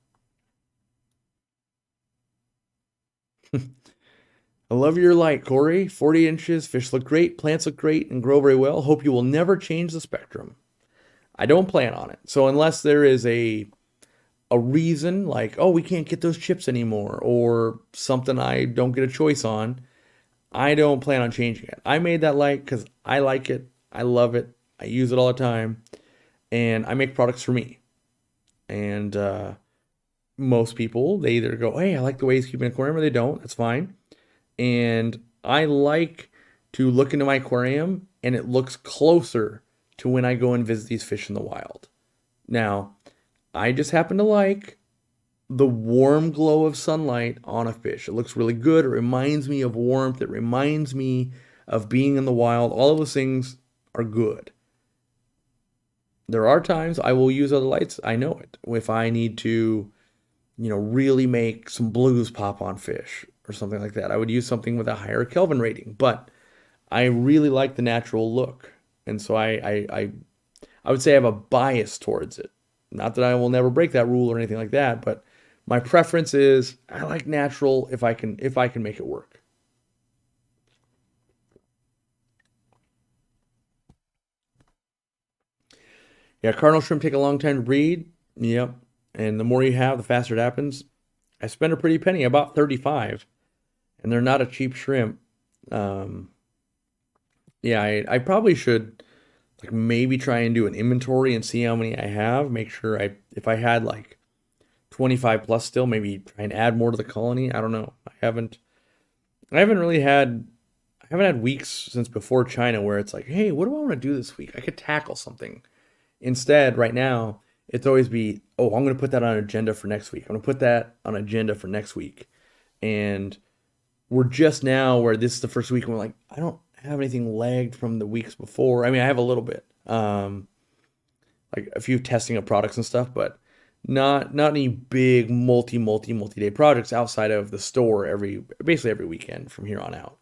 I love your light, Corey. 40 inches, fish look great, plants look great, and grow very well. Hope you will never change the spectrum. I don't plan on it. So unless there is a reason like, oh, we can't get those chips anymore, or something I don't get a choice on, I don't plan on changing it. I made that light because I like it. I love it. I use it all the time. And I make products for me. And most people, they either go, hey, I like the way he's keeping an aquarium, or they don't. That's fine. And I like to look into my aquarium and it looks closer to when I go and visit these fish in the wild. Now, I just happen to like the warm glow of sunlight on a fish. It looks really good. It reminds me of warmth. It reminds me of being in the wild. All of those things are good. There are times I will use other lights. I know it. If I need to, really make some blues pop on fish or something like that, I would use something with a higher Kelvin rating. But I really like the natural look. And so I would say I have a bias towards it. Not that I will never break that rule or anything like that, but my preference is I like natural if I can make it work. Yeah, cardinal shrimp take a long time to breed. Yep. And the more you have, the faster it happens. I spent a pretty penny, about 35, and they're not a cheap shrimp. Um, yeah, I probably should like maybe try and do an inventory and see how many I have. Make sure if I had like 25 plus still, maybe try and add more to the colony. I don't know. I haven't had weeks since before China where it's like, hey, what do I want to do this week? I could tackle something. Instead, right now, it's always be, oh, I'm going to put that on agenda for next week. I'm going to put that on agenda for next week. And we're just now where this is the first week and we're like, I don't have anything lagged from the weeks before. I mean, I have a little bit, like a few testing of products and stuff, but not any big multi day projects outside of the store basically every weekend from here on out.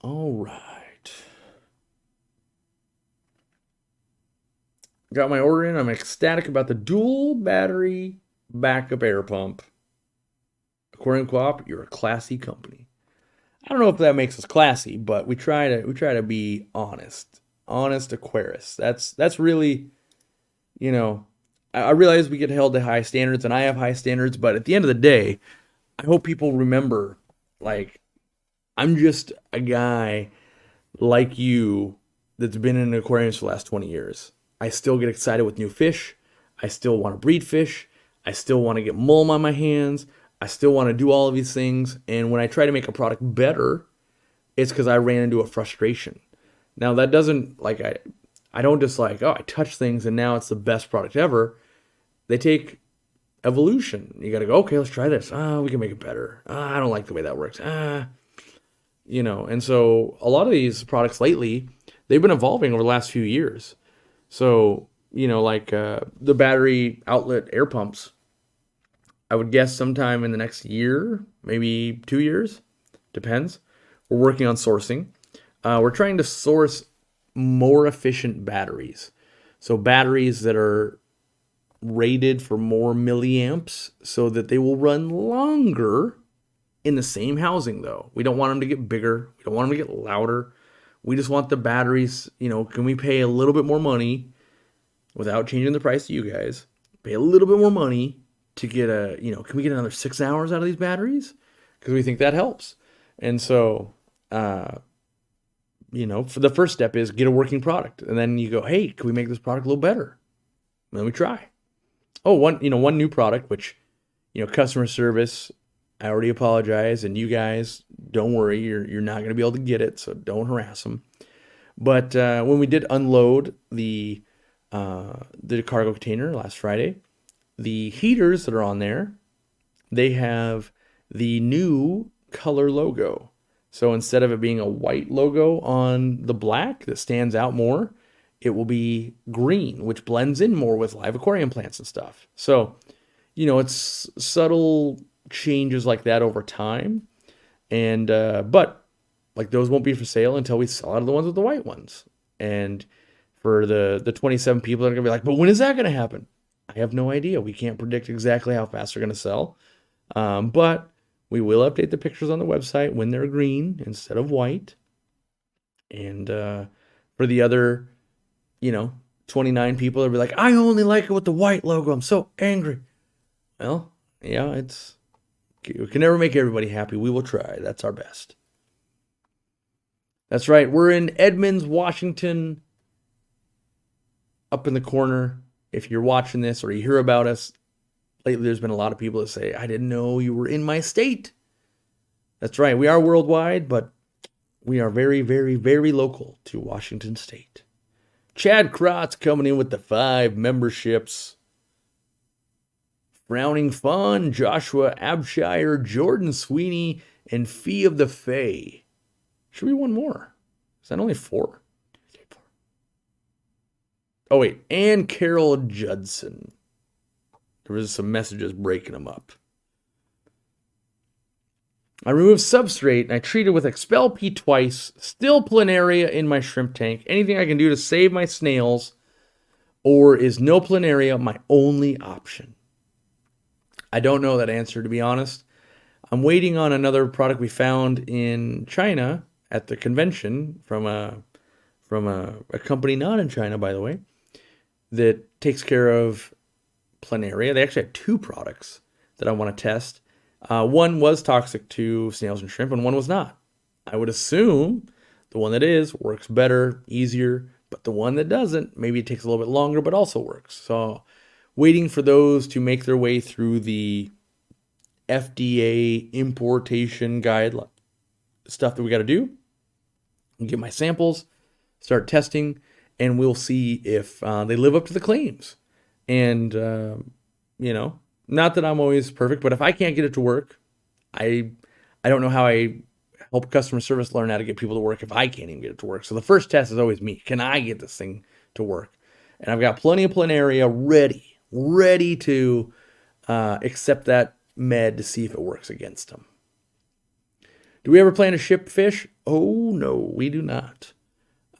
All right. Got my order in. I'm ecstatic about the dual battery backup air pump. Aquarium Coop, you're a classy company. I don't know if that makes us classy, but we try to be honest. Honest Aquarius. That's really, you know, I realize we get held to high standards and I have high standards, but at the end of the day, I hope people remember, like, I'm just a guy like you that's been in aquariums for the last 20 years. I still get excited with new fish. I still want to breed fish. I still want to get mulm on my hands. I still want to do all of these things. And when I try to make a product better, it's because I ran into a frustration. Now that doesn't like I don't just like, oh, I touch things and now it's the best product ever. They take evolution. You got to go, okay, let's try this. We can make it better. I don't like the way that works. And so a lot of these products lately, they've been evolving over the last few years. So, like the battery outlet air pumps, I would guess sometime in the next year, maybe 2 years, depends. We're working on sourcing. We're trying to source more efficient batteries. So batteries that are rated for more milliamps so that they will run longer in the same housing though. We don't want them to get bigger. We don't want them to get louder. We just want the batteries, can we pay a little bit more money without changing the price to you guys? Pay a little bit more money to get can we get another 6 hours out of these batteries? Because we think that helps. And so, for the first step is get a working product. And then you go, hey, can we make this product a little better? And then we try. Oh, one new product, which, customer service, I already apologize. And you guys, don't worry, you're not going to be able to get it. So don't harass them. But when we did unload the cargo container last Friday, the heaters that are on there, they have the new color logo. So instead of it being a white logo on the black that stands out more, it will be green, which blends in more with live aquarium plants and stuff. So, it's subtle changes like that over time. And, but like those won't be for sale until we sell out of the ones with the white ones. And for the 27 people that are going to be like, but when is that going to happen? I have no idea. We can't predict exactly how fast they're going to sell. But we will update the pictures on the website when they're green instead of white. And for the other, 29 people, they'll be like, I only like it with the white logo. I'm so angry. Well, yeah, we can never make everybody happy. We will try. That's our best. That's right. We're in Edmonds, Washington, up in the corner. If you're watching this or you hear about us, lately there's been a lot of people that say, I didn't know you were in my state. That's right. We are worldwide, but we are very, very, very local to Washington State. Chad Krotz coming in with the 5 memberships. Frowning Fun, Joshua Abshire, Jordan Sweeney, and Fee of the Fae. Should be one more. Is that only 4? Oh, wait. And Carol Judson. There was some messages breaking them up. I removed substrate and I treated with Expel P twice. Still planaria in my shrimp tank. Anything I can do to save my snails? Or is no planaria my only option? I don't know that answer, to be honest. I'm waiting on another product we found in China at the convention from a company not in China, by the way, that takes care of planaria. They actually had 2 products that I want to test. One was toxic to snails and shrimp, and one was not. I would assume the one that is works better, easier, but the one that doesn't, maybe it takes a little bit longer, but also works. So waiting for those to make their way through the FDA importation guideline stuff that we got to do. Get my samples, start testing, and we'll see if they live up to the claims. And, you know, not that I'm always perfect, but if I can't get it to work, I I don't know how I help customer service learn how to get people to work if I can't even get it to work. So the first test is always me. Can I get this thing to work? And I've got plenty of planaria ready to accept that med to see if it works against them. Do we ever plan to ship fish? Oh no, we do not.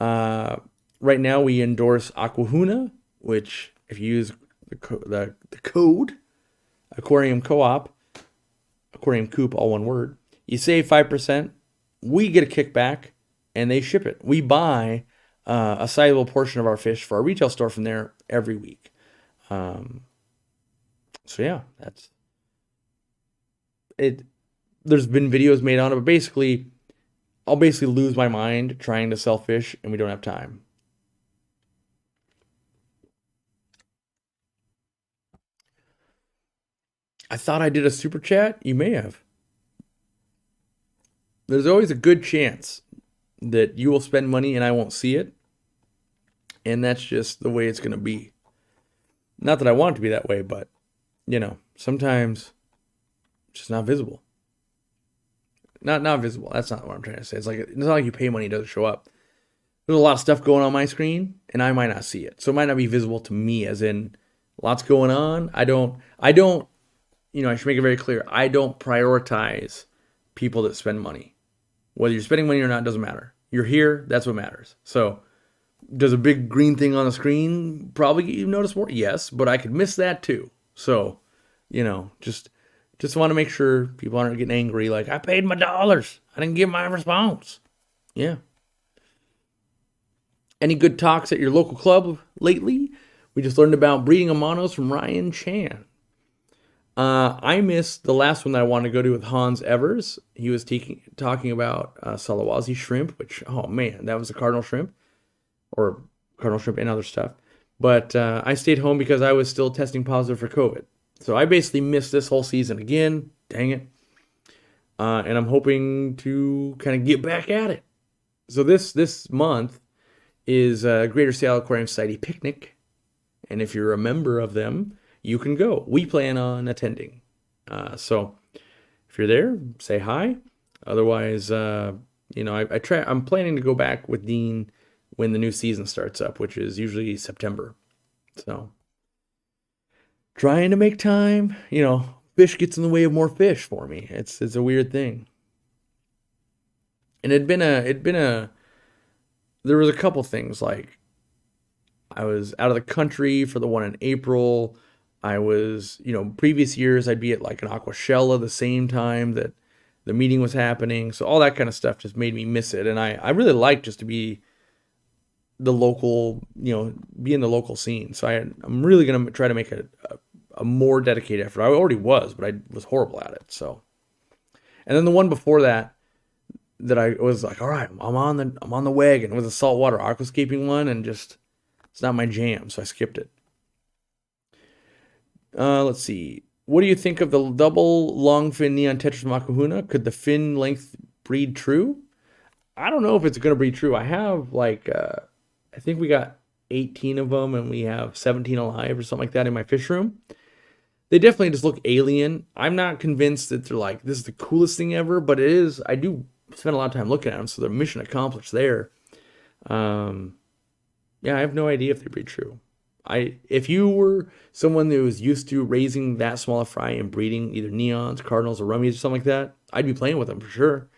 Uh, right now we endorse Aquahuna, which if you use the code Aquarium Co-op, Aquarium Coop, all one word, you save 5%. We get a kickback, and they ship it. We buy a sizable portion of our fish for our retail store from there every week. Um, so yeah, that's it. There's been videos made on it, but basically, I'll basically lose my mind trying to sell fish, and we don't have time. I thought I did a super chat. You may have. There's always a good chance that you will spend money and I won't see it, and that's just the way it's going to be. Not that I want it to be that way, but sometimes it's just not visible. Not visible. That's not what I'm trying to say. It's not like you pay money, it doesn't show up. There's a lot of stuff going on my screen, and I might not see it, so it might not be visible to me. As in, lots going on. I don't. I should make it very clear. I don't prioritize people that spend money. Whether you're spending money or not doesn't matter. You're here. That's what matters. So, does a big green thing on the screen probably get you noticed more? Yes, but I could miss that too. So, just want to make sure people aren't getting angry. Like, I paid my dollars. I didn't get my response. Yeah. Any good talks at your local club lately? We just learned about breeding Amanos from Ryan Chan. I missed the last one that I wanted to go to with Hans Evers. He was talking about Salawazi shrimp, which, oh man, that was a cardinal shrimp, or cardinal shrimp and other stuff. But I stayed home because I was still testing positive for COVID. So I basically missed this whole season again. Dang it. And I'm hoping to kind of get back at it. So this month is Greater Seattle Aquarium Society picnic. And if you're a member of them, you can go. We plan on attending. So if you're there, say hi. Otherwise, I'm planning to go back with Dean when the new season starts up, which is usually September. So trying to make time. Fish gets in the way of more fish for me. It's a weird thing. And there was a couple things, like I was out of the country for the one in April. I was, previous years I'd be at like an Aquashella the same time that the meeting was happening. So all that kind of stuff just made me miss it. And I really like just to be the local, be in the local scene. So I'm really going to try to make a more dedicated effort. I already was, but I was horrible at it. So, and then the one before that I was like, all right, I'm on the wagon. It was a saltwater aquascaping one, and just, it's not my jam. So I skipped it. Let's see. What do you think of the double long fin neon tetras from Aquahuna? Could the fin length breed true? I don't know if it's going to breed true. I have I think we got 18 of them and we have 17 alive or something like that in my fish room. They definitely just look alien. I'm not convinced that they're like, this is the coolest thing ever, but it is. I do spend a lot of time looking at them, so they're mission accomplished there. Yeah, I have no idea if they breed true. If you were someone that was used to raising that small a fry and breeding either neons, cardinals, or rummies or something like that, I'd be playing with them for sure.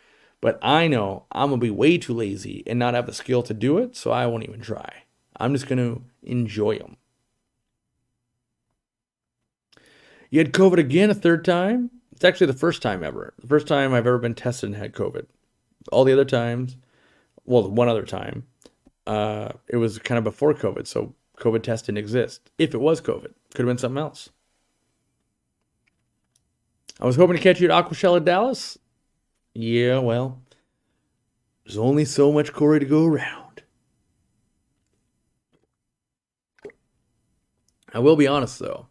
But I know I'm gonna be way too lazy and not have the skill to do it, so I won't even try. I'm just gonna enjoy them. You had COVID again a third time? It's actually the first time ever. The first time I've ever been tested and had COVID. All the other times, well, one other time, it was kind of before COVID, so COVID test didn't exist. If it was COVID, could have been something else. I was hoping to catch you at Aquashella Dallas. Yeah, well, there's only so much Corey to go around. I will be honest though.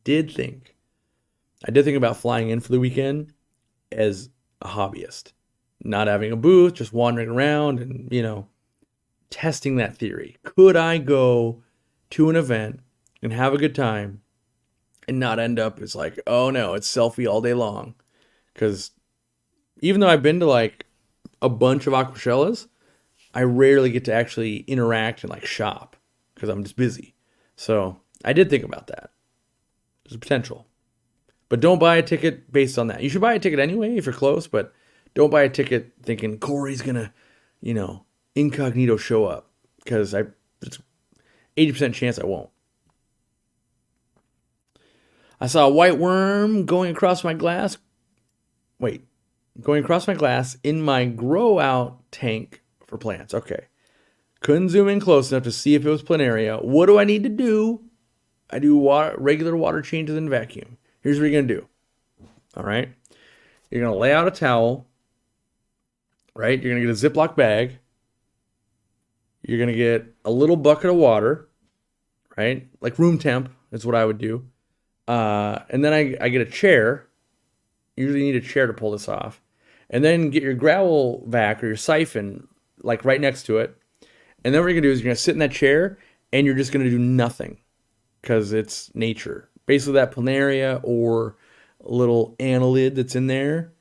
I did think about flying in for the weekend as a hobbyist, not having a booth, just wandering around and, testing that theory. Could I go to an event, and have a good time and not end up as like, oh no, it's selfie all day long. Because even though I've been to like a bunch of aquashellas, I rarely get to actually interact and like shop because I'm just busy. So I did think about that. There's a potential. But don't buy a ticket based on that. You should buy a ticket anyway if you're close, but don't buy a ticket thinking Corey's gonna, incognito show up. Because it's 80% chance I won't. I saw a white worm going across my glass. Going across my glass in my grow out tank for plants. Okay. Couldn't zoom in close enough to see if it was planaria. What do I need to do? I do regular water changes and vacuum. Here's what you're going to do. All right. You're going to lay out a towel. Right. You're going to get a Ziploc bag. You're going to get a little bucket of water. Right. Like room temp is what I would do. And then I get a chair. You usually need a chair to pull this off. And then get your gravel vac or your siphon like right next to it. And then what you're going to do is you're going to sit in that chair and you're just going to do nothing because it's nature. Basically that planaria or a little annelid that's in there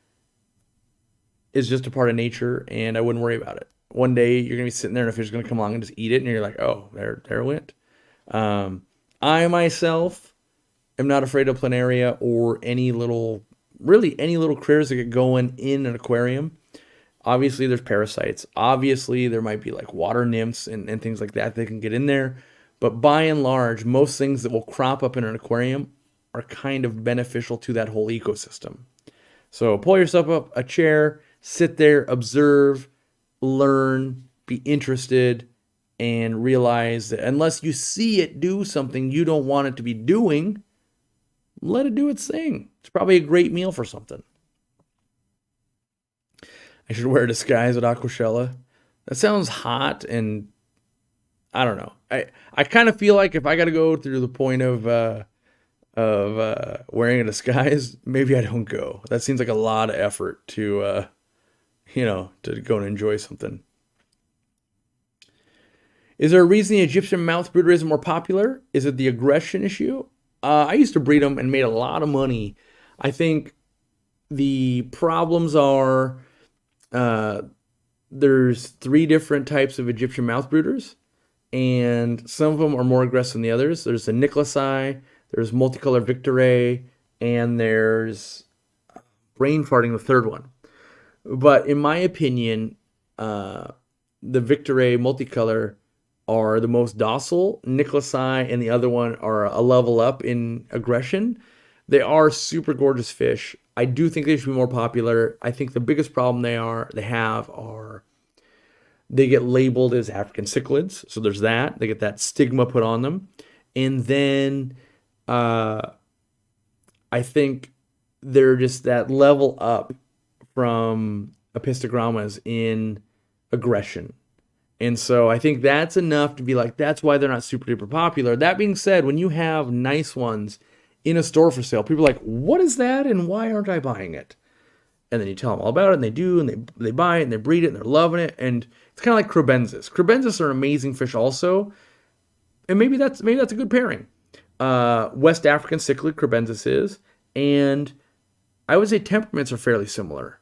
is just a part of nature and I wouldn't worry about it. One day you're going to be sitting there and a fish is going to come along and just eat it and you're like, oh, there it went. I myself am not afraid of planaria or any little critters that get going in an aquarium. Obviously, there's parasites. Obviously, there might be like water nymphs and things like that can get in there. But by and large, most things that will crop up in an aquarium are kind of beneficial to that whole ecosystem. So pull yourself up a chair, sit there, observe, learn, be interested, and realize that unless you see it do something you don't want it to be doing, let it do its thing. It's probably a great meal for something. I should wear a disguise at Aquashella. That sounds hot, and I don't know. I kind of feel like if I got to go through the point of wearing a disguise, maybe I don't go. That seems like a lot of effort to go and enjoy something. Is there a reason the Egyptian mouth brooder isn't more popular? Is it the aggression issue? I used to breed them and made a lot of money. I think the problems are there's 3 different types of Egyptian mouth brooders, and some of them are more aggressive than the others. There's the Nicolasi, there's multicolor Victoray, and there's brain farting, the third one. But in my opinion, the Victoray multicolor are the most docile. Nicolasi and the other one are a level up in aggression. They are super gorgeous fish. I do think they should be more popular. I think the biggest problem they have are they get labeled as African cichlids. So there's that. They get that stigma put on them. And then I think they're just that level up from apistogrammas in aggression. And so I think that's enough to be like, that's why they're not super duper popular. That being said, when you have nice ones in a store for sale, people are like, what is that and why aren't I buying it? And then you tell them all about it and they do, and they buy it and they breed it and they're loving it. And it's kind of like Crebensis. Crebensis are an amazing fish also. And maybe that's a good pairing. West African cichlid Crebensis is. And I would say temperaments are fairly similar.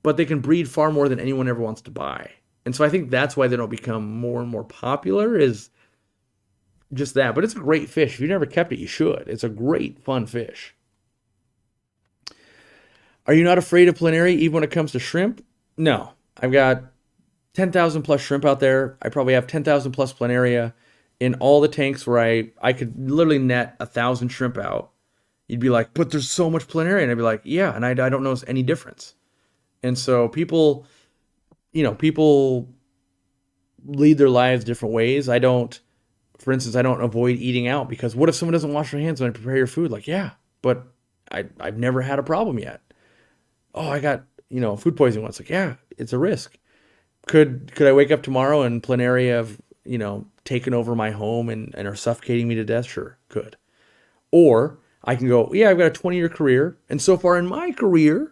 But they can breed far more than anyone ever wants to buy. And so I think that's why they don't become more and more popular is just that. But it's a great fish. If you've never kept it, you should. It's a great, fun fish. Are you not afraid of planaria even when it comes to shrimp? No. I've got 10,000 plus shrimp out there. I probably have 10,000 plus planaria in all the tanks where I could literally net 1,000 shrimp out. You'd be like, but there's so much planaria. And I'd be like, yeah, and I don't notice any difference. And so people lead their lives different ways. For instance, I don't avoid eating out because what if someone doesn't wash their hands when I prepare your food? Like, yeah, but I've never had a problem yet. Oh, I got, food poisoning once. Like, yeah, it's a risk. Could I wake up tomorrow and planaria have, taken over my home and are suffocating me to death? Sure, could. Or I can go, yeah, I've got a 20-year career. And so far in my career,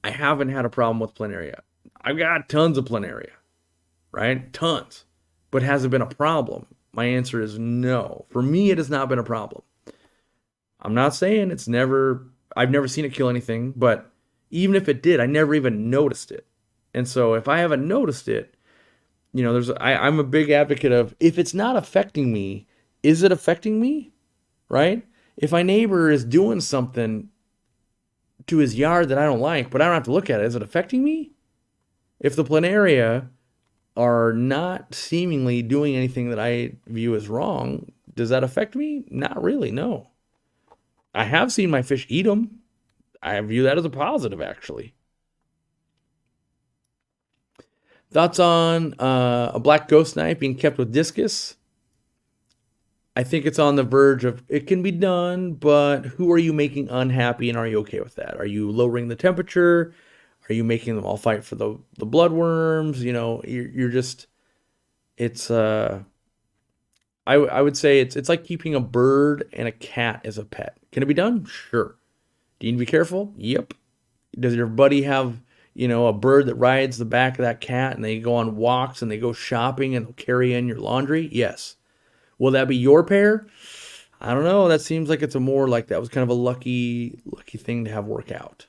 I haven't had a problem with planaria. I've got tons of planaria, right? Tons. But has it been a problem? My answer is no. For me, it has not been a problem. I'm not saying I've never seen it kill anything, but even if it did, I never even noticed it. And so if I haven't noticed it, I'm a big advocate of, if it's not affecting me, is it affecting me? Right? If my neighbor is doing something to his yard that I don't like, but I don't have to look at it, is it affecting me? If the planaria are not seemingly doing anything that I view as wrong, does that affect me? Not really, no. I have seen my fish eat them. I view that as a positive, actually. Thoughts on a black ghost knife being kept with discus? I think it's on the verge of, it can be done, but who are you making unhappy, and are you okay with that? Are you lowering the temperature? Are you making them all fight for the bloodworms? You're just, it's I would say it's like keeping a bird and a cat as a pet. Can it be done? Sure. Do you need to be careful? Yep. Does your buddy have, a bird that rides the back of that cat, and they go on walks and they go shopping and they'll carry in your laundry? Yes. Will that be your pair? I don't know. That seems like it's that was kind of a lucky thing to have work out.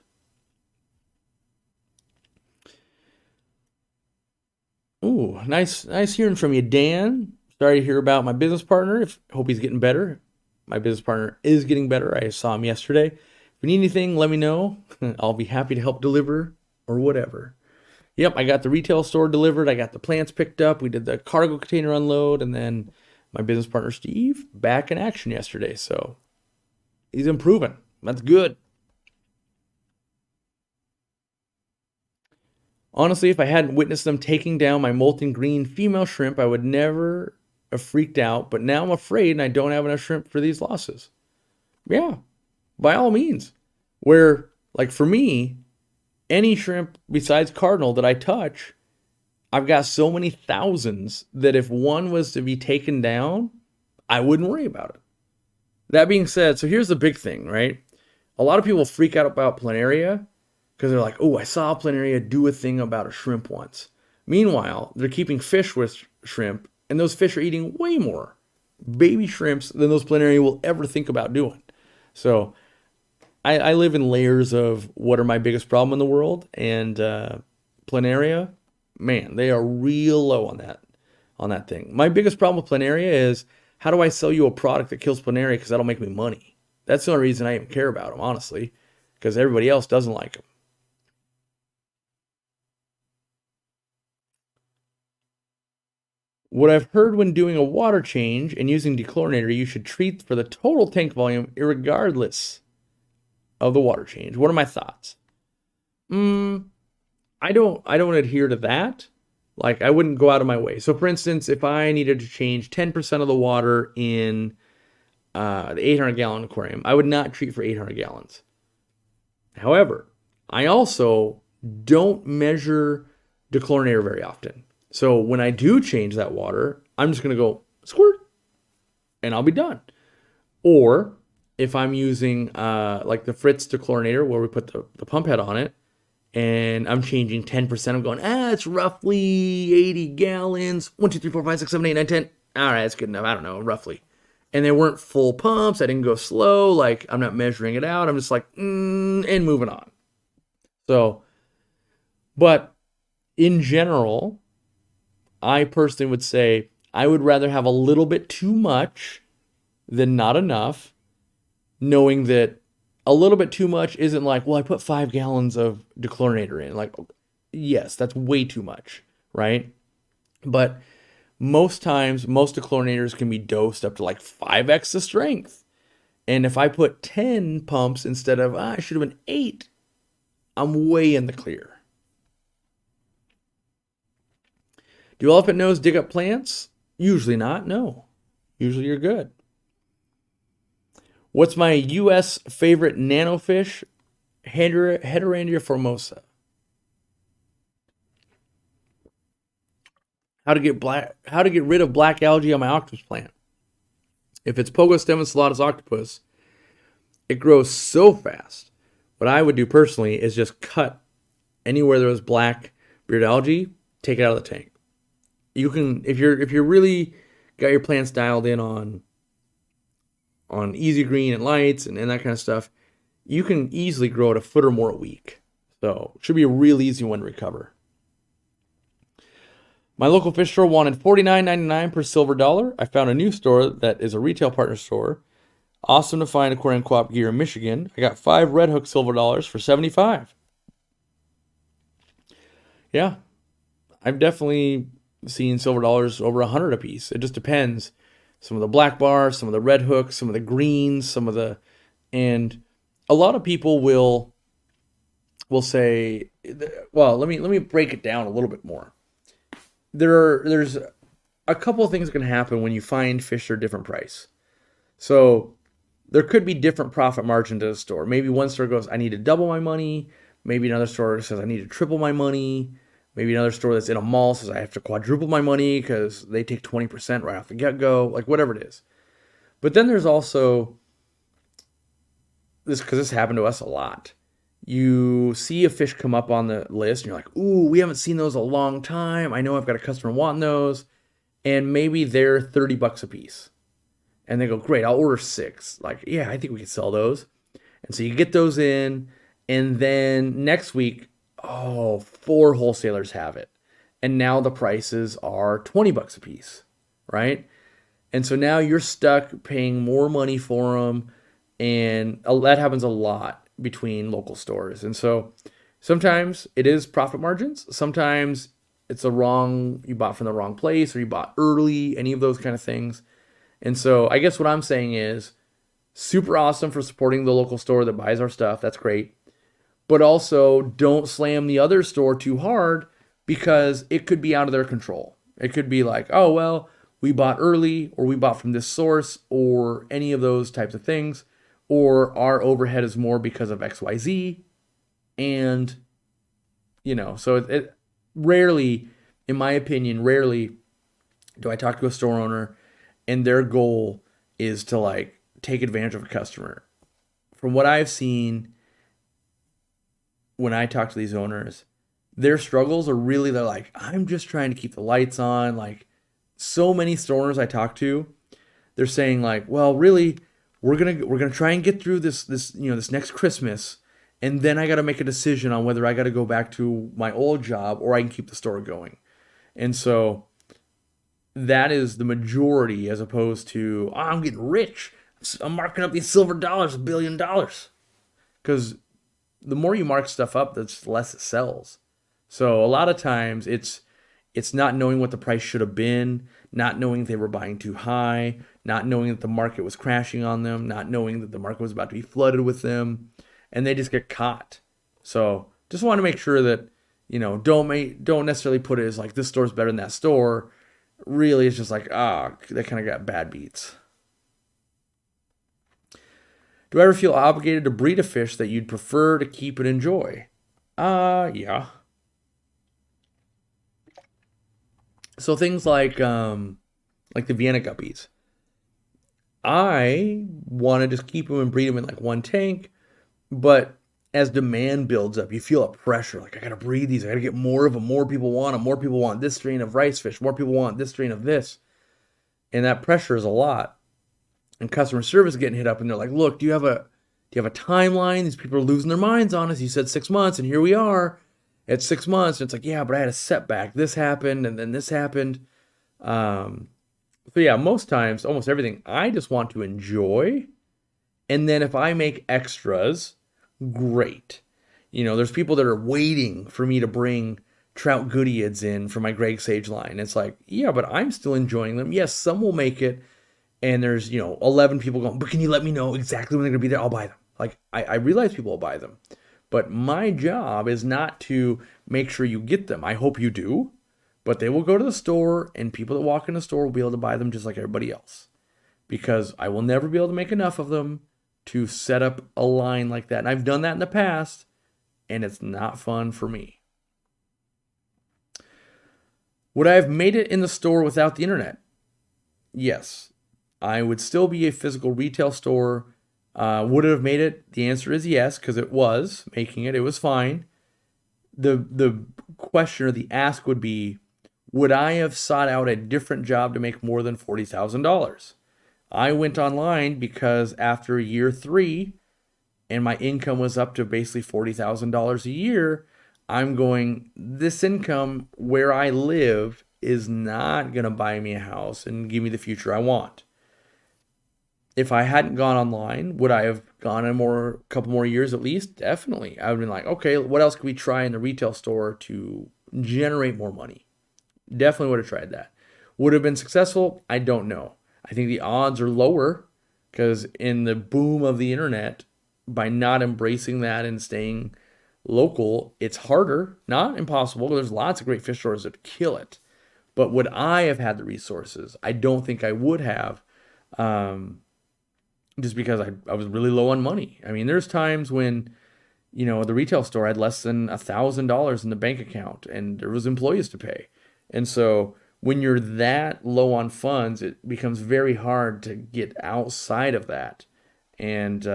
Ooh, nice hearing from you, Dan. Sorry to hear about my business partner. Hope he's getting better. My business partner is getting better. I saw him yesterday. If you need anything, let me know. I'll be happy to help deliver or whatever. Yep, I got the retail store delivered. I got the plants picked up. We did the cargo container unload, and then my business partner, Steve, back in action yesterday. So he's improving. That's good. Honestly, if I hadn't witnessed them taking down my molten green female shrimp, I would never have freaked out. But now I'm afraid, and I don't have enough shrimp for these losses. Yeah, by all means. Where, like for me, any shrimp besides cardinal that I touch, I've got so many thousands that if one was to be taken down, I wouldn't worry about it. That being said, so here's the big thing, right? A lot of people freak out about planaria because they're like, oh, I saw a planaria do a thing about a shrimp once. Meanwhile, they're keeping fish with shrimp, and those fish are eating way more baby shrimps than those planaria will ever think about doing. So I live in layers of what are my biggest problem in the world, and planaria, man, they are real low on that thing. My biggest problem with planaria is, how do I sell you a product that kills planaria because that'll make me money? That's the only reason I even care about them, honestly, because everybody else doesn't like them. What I've heard when doing a water change and using dechlorinator, you should treat for the total tank volume irregardless of the water change. What are my thoughts? I don't adhere to that. Like, I wouldn't go out of my way. So for instance, if I needed to change 10% of the water in the 800-gallon aquarium, I would not treat for 800 gallons. However, I also don't measure dechlorinator very often. So when I do change that water, I'm just going to go squirt and I'll be done. Or if I'm using like the Fritz dechlorinator where we put the pump head on it, and I'm changing 10%, I'm going, it's roughly 80 gallons. 1, 2, 3, 4, 5, 6, 7, 8, 9, 10. All right, that's good enough. I don't know, roughly. And they weren't full pumps. I didn't go slow. Like, I'm not measuring it out. I'm just like, and moving on. So, but in general, I personally would say I would rather have a little bit too much than not enough, knowing that a little bit too much isn't like, well, I put 5 gallons of dechlorinator in. Like, yes, that's way too much, right? But most times, most dechlorinators can be dosed up to like 5x the strength. And if I put 10 pumps instead of, I should have been 8, I'm way in the clear. Do elephant nose dig up plants? Usually not, no. Usually you're good. What's my U.S. favorite nanofish? Heterandia formosa. How to get rid of black algae on my octopus plant. If it's Pogostemon salatus octopus, it grows so fast. What I would do personally is just cut anywhere there was black beard algae, take it out of the tank. You can, if you're really got your plants dialed in on easy green and lights and that kind of stuff, you can easily grow at a foot or more a week. So it should be a real easy one to recover. My local fish store wanted $49.99 per silver dollar. I found a new store that is a retail partner store. Awesome to find Aquarium Coop gear in Michigan. I got 5 red hook silver dollars for 75. Yeah, I've definitely seen silver dollars over 100 a piece. It just depends. Some of the black bars, some of the red hooks, some of the greens, and a lot of people will say, well, let me break it down a little bit more. There's a couple of things that can happen when you find fish at a different price. So there could be different profit margin to the store. Maybe one store goes, I need to double my money. Maybe another store says, I need to triple my money. Maybe another store that's in a mall says, I have to quadruple my money because they take 20% right off the get-go, like whatever it is. But then there's also this, because this happened to us a lot. You see a fish come up on the list and you're like, ooh, we haven't seen those a long time. I know I've got a customer wanting those. And maybe they're $30 a piece. And they go, great, I'll order 6. Like, yeah, I think we can sell those. And so you get those in. And then next week, 4 wholesalers have it. And now the prices are $20 a piece, right? And so now you're stuck paying more money for them. And that happens a lot between local stores. And so sometimes it is profit margins. Sometimes it's you bought from the wrong place or you bought early, any of those kind of things. And so I guess what I'm saying is super awesome for supporting the local store that buys our stuff. That's great. But also don't slam the other store too hard because it could be out of their control. It could be like, oh, well, we bought early or we bought from this source or any of those types of things. Or our overhead is more because of XYZ. And, so it rarely, in my opinion, do I talk to a store owner and their goal is to take advantage of a customer. From what I've seen when I talk to these owners, their struggles are really, they're like, I'm just trying to keep the lights on. Like so many store owners I talk to, they're saying like, well, really, we're gonna try and get through this next Christmas, and then I got to make a decision on whether I got to go back to my old job or I can keep the store going. And so that is the majority, as opposed to I'm getting rich. I'm marking up these silver dollars, $1 billion, because the more you mark stuff up, the less it sells. So a lot of times it's not knowing what the price should have been, not knowing they were buying too high, not knowing that the market was crashing on them, not knowing that the market was about to be flooded with them, and they just get caught. So just want to make sure that, don't necessarily put it as like this store's better than that store. Really, it's just like, they kind of got bad beats. Do I ever feel obligated to breed a fish that you'd prefer to keep and enjoy? Yeah. So things like the Vienna guppies. I want to just keep them and breed them in like one tank, but as demand builds up, you feel a pressure. Like, I got to breed these. I got to get more of them. More people want them. More people want this strain of rice fish. More people want this strain of this. And that pressure is a lot. And customer service is getting hit up, and they're like, look, do you have a timeline? These people are losing their minds on us. You said 6 months, and here we are at 6 months. And it's like, yeah, but I had a setback. This happened, and then this happened. So yeah, most times, almost everything, I just want to enjoy. And then if I make extras, great. There's people that are waiting for me to bring trout goodieads in for my Greg Sage line. It's like, yeah, but I'm still enjoying them. Yes, some will make it. And there's, 11 people going, but can you let me know exactly when they're going to be there? I'll buy them. Like, I realize people will buy them. But my job is not to make sure you get them. I hope you do. But they will go to the store, and people that walk in the store will be able to buy them just like everybody else. Because I will never be able to make enough of them to set up a line like that. And I've done that in the past, and it's not fun for me. Would I have made it in the store without the internet? Yes. I would still be a physical retail store. Would it have made it? The answer is yes, because it was making it. It was fine. The question or the ask would be, Would I have sought out a different job to make more than $40,000? I went online because after year 3 and my income was up to basically $40,000 a year, I'm going, this income where I live is not going to buy me a house and give me the future I want. If I hadn't gone online, would I have gone a couple more years at least? Definitely. I would have been like, okay, what else could we try in the retail store to generate more money? Definitely would have tried that. Would have been successful? I don't know. I think the odds are lower because in the boom of the internet, by not embracing that and staying local, it's harder, not impossible. There's lots of great fish stores that kill it. But would I have had the resources? I don't think I would have. Just because I was really low on money. I mean, there's times when, the retail store had less than $1,000 in the bank account and there was employees to pay. And so when you're that low on funds, it becomes very hard to get outside of that and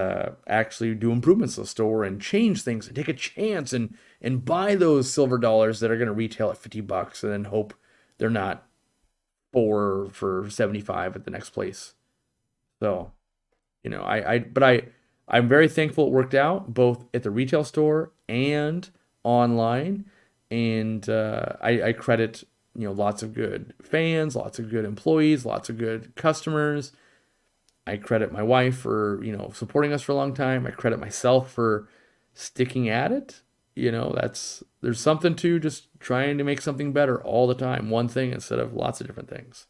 actually do improvements to the store and change things and take a chance and buy those silver dollars that are going to retail at $50 and then hope they're not 4 for 75 at the next place. So, I'm very thankful it worked out both at the retail store and online. And I credit, lots of good fans, lots of good employees, lots of good customers. I credit my wife for, supporting us for a long time. I credit myself for sticking at it. There's something to just trying to make something better all the time, one thing instead of lots of different things.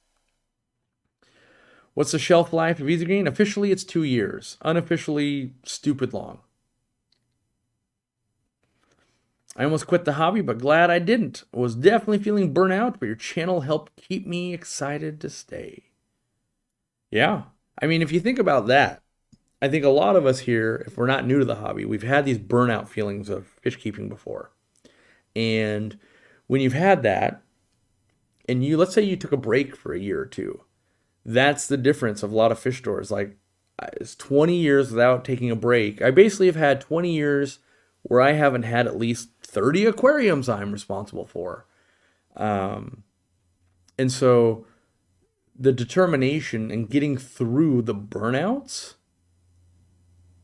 What's the shelf life of Easy Green? Officially, it's 2 years. Unofficially, stupid long. I almost quit the hobby, but glad I didn't. I was definitely feeling burnout, but your channel helped keep me excited to stay. Yeah. I mean, if you think about that, I think a lot of us here, if we're not new to the hobby, we've had these burnout feelings of fish keeping before. And when you've had that, and let's say you took a break for a year or two, that's the difference of a lot of fish stores. Like, it's 20 years without taking a break. I basically have had 20 years where I haven't had at least 30 aquariums I'm responsible for. And so the determination and getting through the burnouts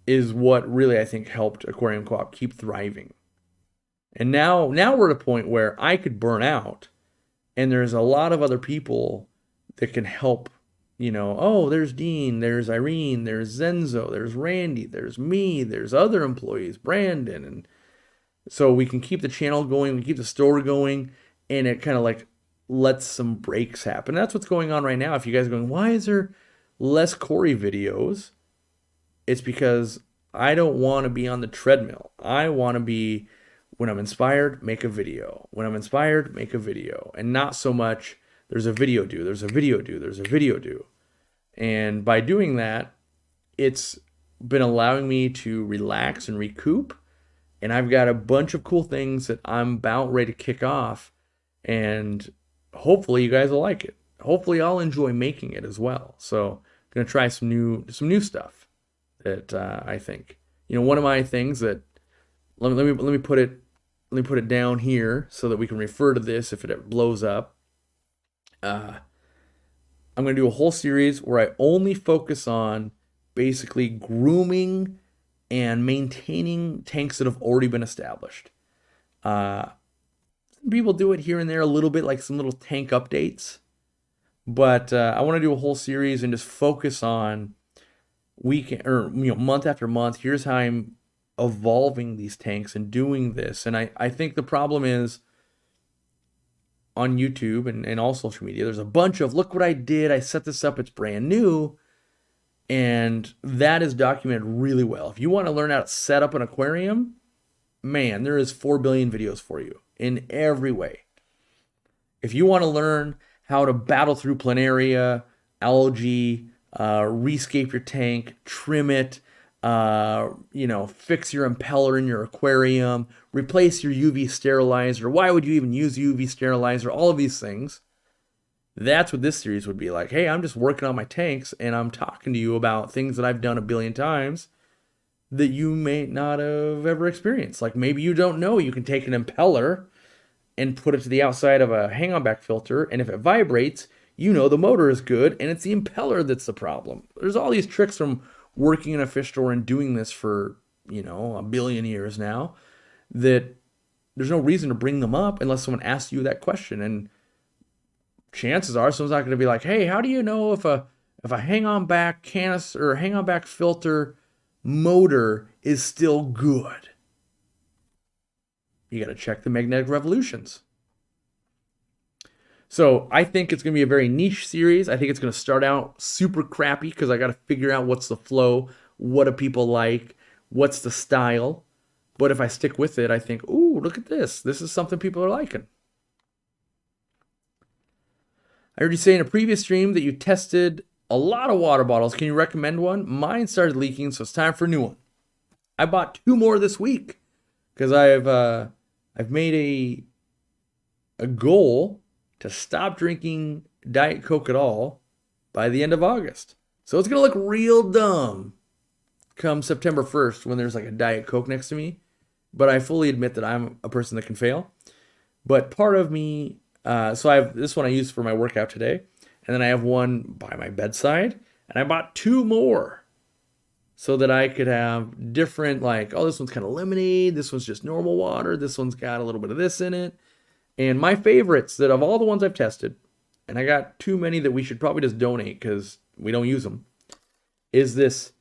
is what really, I think, helped Aquarium Coop keep thriving. And now we're at a point where I could burn out, and there's a lot of other people that can help. There's Dean, there's Irene, there's Zenzo, there's Randy, there's me, there's other employees, Brandon. And so we can keep the channel going, we keep the store going, and it kind of like lets some breaks happen. That's what's going on right now. If you guys are going, why is there less Corey videos? It's because I don't want to be on the treadmill. I want to be, when I'm inspired, make a video. When I'm inspired, make a video. And not so much, there's a video due, there's a video due, there's a video due. And by doing that, it's been allowing me to relax and recoup. And I've got a bunch of cool things that I'm about ready to kick off. And hopefully you guys will like it. Hopefully I'll enjoy making it as well. So I'm going to try some new stuff that I think. One of my things that, let me put it down here so that we can refer to this if it blows up. I'm going to do a whole series where I only focus on basically grooming and maintaining tanks that have already been established. Some people do it here and there a little bit, like some little tank updates. But I want to do a whole series and just focus on month after month. Here's how I'm evolving these tanks and doing this. And I think the problem is, on YouTube and all social media, there's a bunch of, look what I did, I set this up, it's brand new. And that is documented really well. If you want to learn how to set up an aquarium, man, there is 4 billion videos for you in every way. If you want to learn how to battle through planaria, algae, rescape your tank, trim it, fix your impeller in your aquarium, replace your UV sterilizer. Why would you even use UV sterilizer? All of these things. That's what this series would be like. Hey, I'm just working on my tanks and I'm talking to you about things that I've done a billion times that you may not have ever experienced. Like maybe you don't know you can take an impeller and put it to the outside of a hang-on back filter, and if it vibrates, you know the motor is good, and it's the impeller that's the problem. There's all these tricks from working in a fish store and doing this for, a billion years now, that there's no reason to bring them up unless someone asks you that question. And chances are someone's not going to be like, hey, how do you know if a hang-on back canister or hang-on back filter motor is still good? You got to check the magnetic revolutions. So I think it's going to be a very niche series. I think it's going to start out super crappy because I got to figure out what's the flow, what do people like, what's the style. But if I stick with it, I think, ooh, look at this. This is something people are liking. I heard you say in a previous stream that you tested a lot of water bottles. Can you recommend one? Mine started leaking, so it's time for a new one. I bought 2 more this week because I've made a goal to stop drinking Diet Coke at all by the end of August. So it's going to look real dumb come September 1st when there's like a Diet Coke next to me. But I fully admit that I'm a person that can fail. But part of me, so I have this one I use for my workout today. And then I have one by my bedside. And I bought 2 more so that I could have different, like, oh, this one's kind of lemonade. This one's just normal water. This one's got a little bit of this in it. And my favorites that of all the ones I've tested, and I got too many that we should probably just donate because we don't use them, is this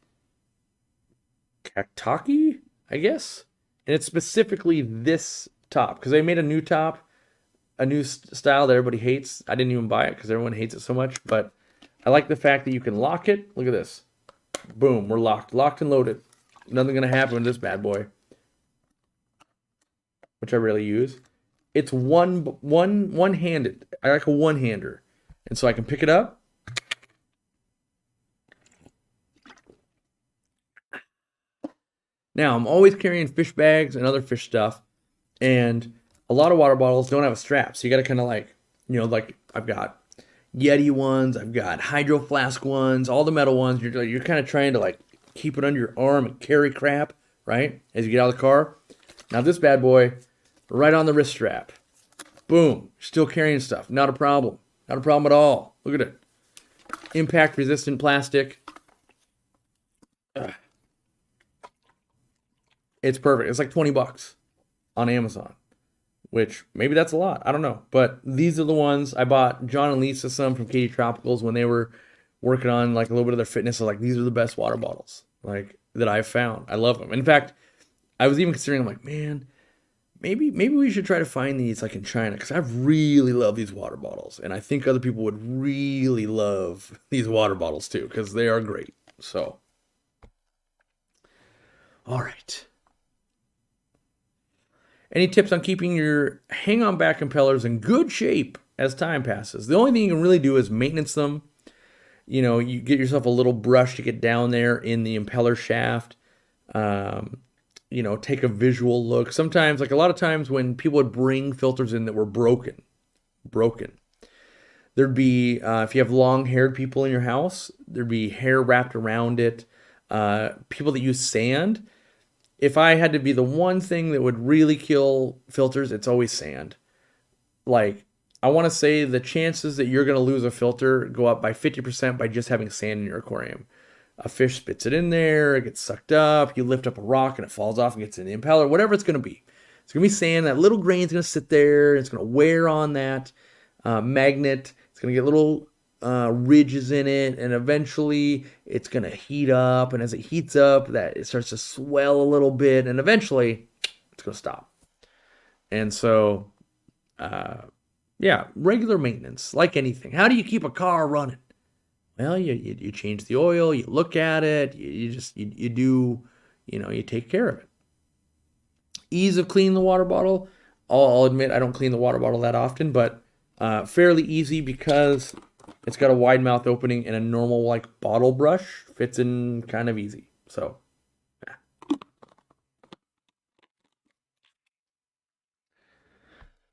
Kataki, I guess. And it's specifically this top because they made a new top, a new style that everybody hates. I didn't even buy it because everyone hates it so much. But I like the fact that you can lock it. Look at this. Boom, we're locked and loaded. Nothing gonna happen with this bad boy, which I rarely use. It's one-handed. I like a one-hander, and so I can pick it up. Now, I'm always carrying fish bags and other fish stuff, and a lot of water bottles don't have a strap, so you got to kind of like, like I've got Yeti ones, I've got Hydro Flask ones, all the metal ones. You're kind of trying to like keep it under your arm and carry crap, right, as you get out of the car. Now this bad boy, right on the wrist strap. Boom, still carrying stuff, not a problem. Not a problem at all. Look at it. Impact resistant plastic. Ugh. It's perfect. It's like $20 on Amazon, which maybe that's a lot. I don't know. But these are the ones I bought John and Lisa some from Katie Tropicals when they were working on like a little bit of their fitness. So like, these are the best water bottles like that I've found. I love them. In fact, I was even considering, I'm like, man, maybe we should try to find these like in China because I really love these water bottles. And I think other people would really love these water bottles too because they are great. So, all right. Any tips on keeping your hang-on back impellers in good shape as time passes? The only thing you can really do is maintenance them. You get yourself a little brush to get down there in the impeller shaft. Take a visual look. Sometimes, like a lot of times when people would bring filters in that were broken, there'd be, if you have long-haired people in your house, there'd be hair wrapped around it. People that use sand. If I had to be the one thing that would really kill filters, it's always sand. Like, I want to say the chances that you're going to lose a filter go up by 50% by just having sand in your aquarium. A fish spits it in there, it gets sucked up, you lift up a rock and it falls off and gets in the impeller, whatever it's going to be. It's going to be sand. That little grain's going to sit there, and it's going to wear on that magnet. It's going to get little ridges in it, and eventually it's going to heat up, and as it heats up, that it starts to swell a little bit, and eventually it's going to stop. And so regular maintenance, like anything. How do you keep a car running? Well, you change the oil, you look at it, you take care of it. Ease of cleaning the water bottle. I'll admit I don't clean the water bottle that often, but fairly easy because it's got a wide mouth opening, and a normal like bottle brush fits in kind of easy. So, yeah.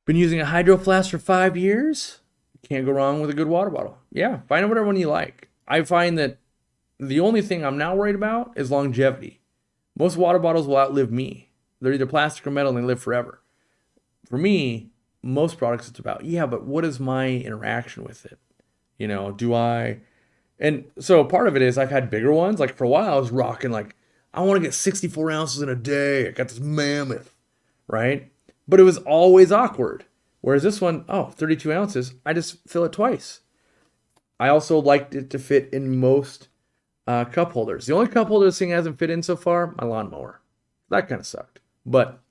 Been using a Hydro Flask for 5 years. Can't go wrong with a good water bottle. Yeah, find whatever one you like. I find that the only thing I'm now worried about is longevity. Most water bottles will outlive me. They're either plastic or metal, and they live forever. For me, most products it's about, yeah, but what is my interaction with it? Do I, and so part of it is I've had bigger ones. Like for a while I was rocking like, I want to get 64 ounces in a day. I got this mammoth, right? But it was always awkward. Whereas this one, 32 ounces, I just fill it twice. I also liked it to fit in most cup holders. The only cup holder this thing hasn't fit in so far, my lawnmower. That kind of sucked. But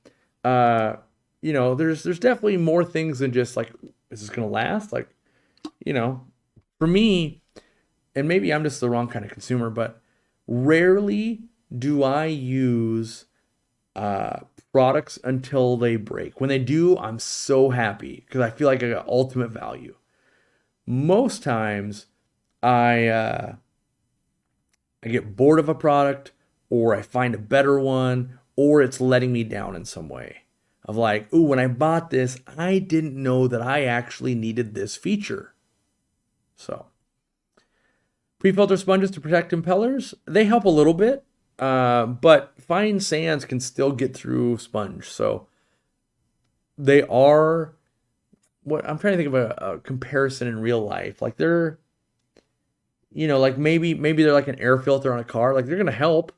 there's definitely more things than just like, is this gonna last? Like, for me, and maybe I'm just the wrong kind of consumer, but rarely do I use products until they break. When they do, I'm so happy because I feel like I got ultimate value. Most times, I get bored of a product, or I find a better one, or it's letting me down in some way. Of like, ooh, when I bought this, I didn't know that I actually needed this feature. So, pre-filter sponges to protect impellers, they help a little bit, but fine sands can still get through sponge. So, they are, what I'm trying to think of a comparison in real life. Like they're, like maybe they're like an air filter on a car. Like they're gonna help,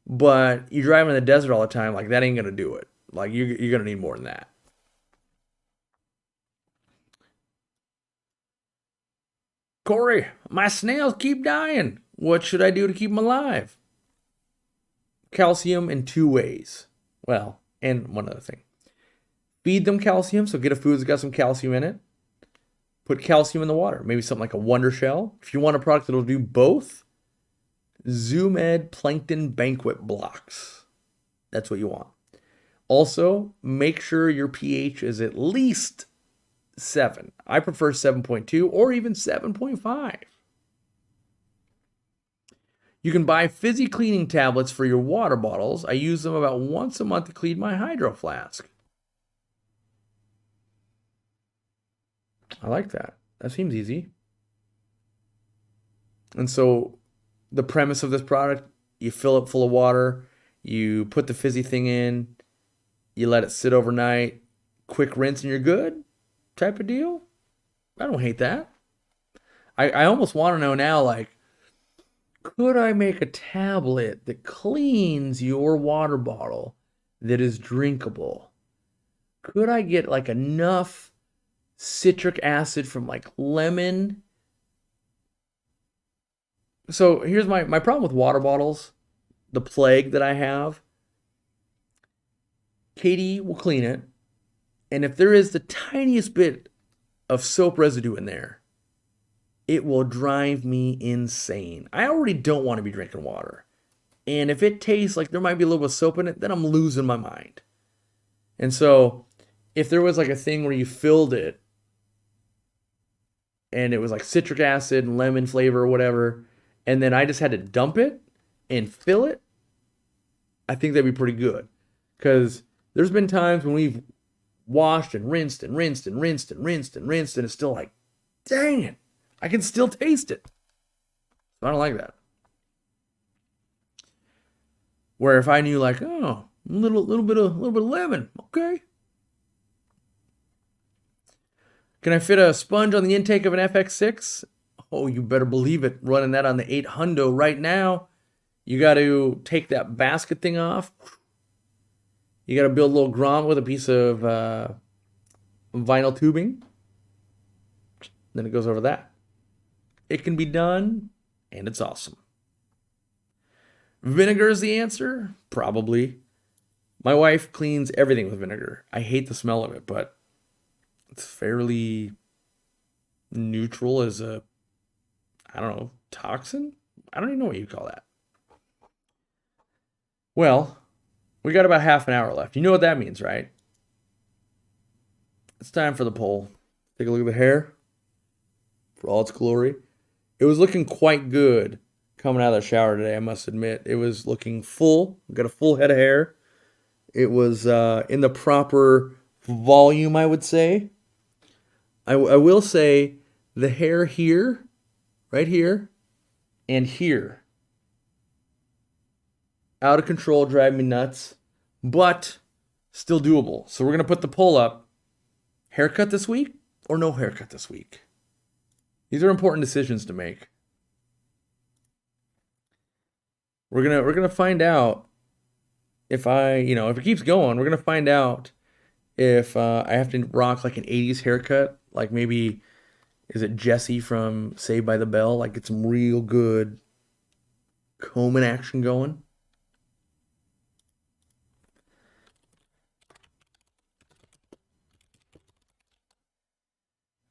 but you drive in the desert all the time. Like that ain't gonna do it. Like you're gonna need more than that. Corey, my snails keep dying. What should I do to keep them alive? Calcium in two ways. Well, and one other thing. Feed them calcium, so get a food that's got some calcium in it. Put calcium in the water, maybe something like a Wonder Shell. If you want a product that'll do both, Zoom Ed Plankton Banquet Blocks. That's what you want. Also, make sure your pH is at least 7. I prefer 7.2 or even 7.5. You can buy fizzy cleaning tablets for your water bottles. I use them about once a month to clean my hydro flask. I like that. That seems easy. And so the premise of this product, you fill it full of water, you put the fizzy thing in, you let it sit overnight, quick rinse and you're good type of deal. I don't hate that. I almost want to know now, like, could I make a tablet that cleans your water bottle that is drinkable? Could I get like enough citric acid from like lemon? So here's my problem with water bottles, the plague that I have. Katie will clean it, and if there is the tiniest bit of soap residue in there, it will drive me insane. I already don't want to be drinking water. And if it tastes like there might be a little bit of soap in it, then I'm losing my mind. And so if there was like a thing where you filled it and it was like citric acid and lemon flavor or whatever, and then I just had to dump it and fill it, I think that'd be pretty good. Because there's been times when we've washed and rinsed and rinsed and rinsed and rinsed and rinsed, and it's still like, dang it, I can still taste it. So I don't like that. Where if I knew like, oh, a little bit of lemon, okay. Can I fit a sponge on the intake of an FX6? Oh, you better believe it. Running that on the 800 right now. You got to take that basket thing off. You got to build a little grommet with a piece of vinyl tubing. Then it goes over that. It can be done, and it's awesome. Vinegar is the answer? Probably. My wife cleans everything with vinegar. I hate the smell of it, but it's fairly neutral as a, I don't know, toxin? I don't even know what you call that. Well, we got about half an hour left. You know what that means, right? It's time for the poll. Take a look at the hair. For all its glory. It was looking quite good coming out of the shower today, I must admit. It was looking full. Got a full head of hair. It was in the proper volume, I would say. I will say the hair here, right here, and here. Out of control, drive me nuts, but still doable. So we're going to put the poll up. Haircut this week or no haircut this week? These are important decisions to make. We're gonna find out if if it keeps going. We're gonna find out if I have to rock like an '80s haircut, like maybe is it Jesse from Saved by the Bell? Like get some real good combing action going.